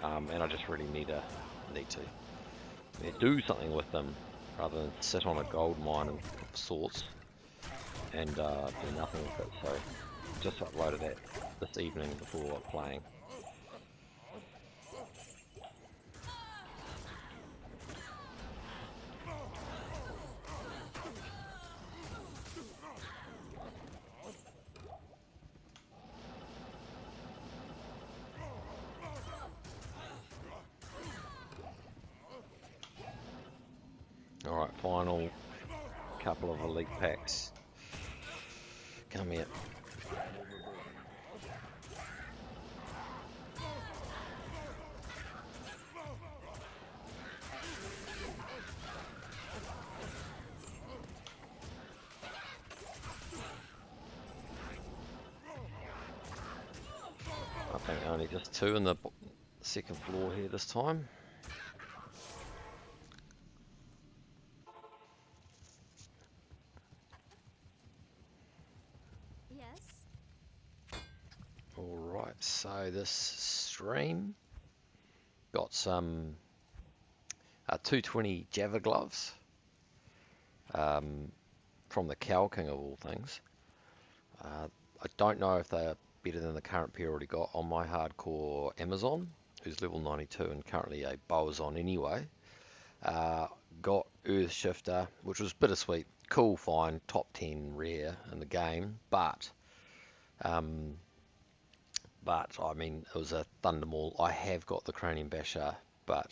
and I just really need to do something with them rather than sit on a gold mine of sorts and do nothing with it. So just uploaded that this evening before playing. Alright, final couple of elite packs. Come here. I think only just 2 in the second floor here this time. Alright, so this stream got some 220 Java gloves from the Cow King of all things. I don't know if they are better than the current pair I already got on my hardcore Amazon, who's level 92 and currently a Boazon anyway. Got EARTHSHIFTER, which was bittersweet, cool find, top 10 rare in the game, but I mean, it was a Thundermaul. I have got the Cranium Basher, but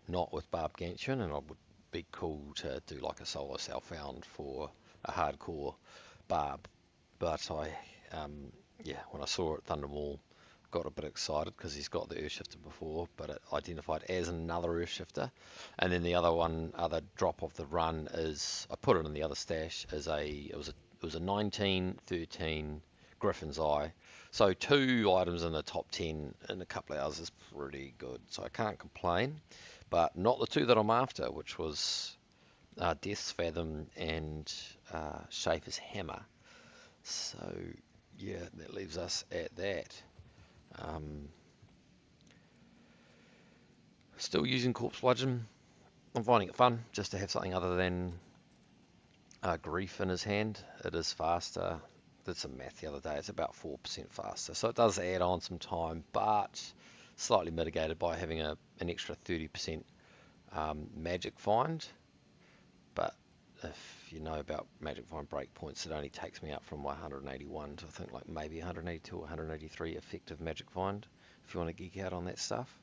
not with Barbgantuan, and I would be cool to do like a solo Southbound for a hardcore Barb. But when I saw it, Thundermaul, got a bit excited because he's got the EARTHSHIFTER before, but it identified as another EARTHSHIFTER. And then the other drop of the run is, I put it in the other stash, it was a 1913 Griffon's Eye. So 2 items in the top 10 in a couple of hours is pretty good, so I can't complain. But not the 2 that I'm after, which was Death's Fathom and Schaefer's Hammer. So yeah, that leaves us at that. Still using Corpse Bludgeon. I'm finding it fun just to have something other than Grief in his hand. It is faster. Did some math the other day. It's about 4% faster, so it does add on some time, but slightly mitigated by having an extra 30% magic find. But if you know about magic find breakpoints, it only takes me up from my 181 to I think like maybe 182 or 183 effective magic find, if you want to geek out on that stuff.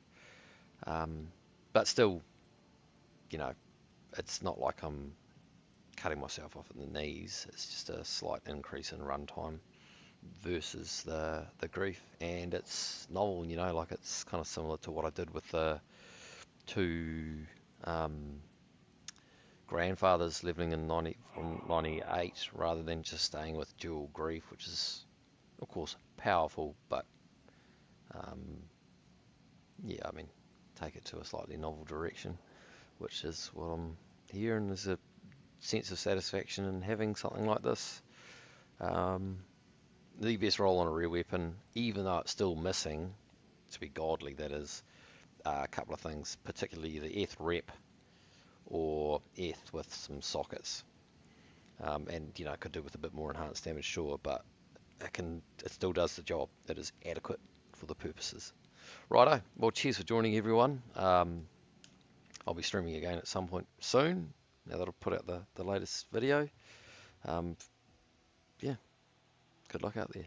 But still, you know, it's not like I'm cutting myself off at the knees. It's just a slight increase in runtime versus the Grief, and it's novel, you know, like it's kind of similar to what I did with the two grandfathers leveling in 90 from 98, rather than just staying with dual Grief, which is of course powerful, but yeah, I mean, take it to a slightly novel direction, which is what I'm here, and there's a sense of satisfaction in having something like this. The best roll on a rare weapon, even though it's still missing, to be godly that is, a couple of things, particularly the ETH rep or ETH with some sockets. And you know, it could do with a bit more enhanced damage, sure, but it still does the job. It is adequate for the purposes. Righto, well, cheers for joining, everyone. I'll be streaming again at some point soon, now that I've put out the latest video. Yeah, good luck out there.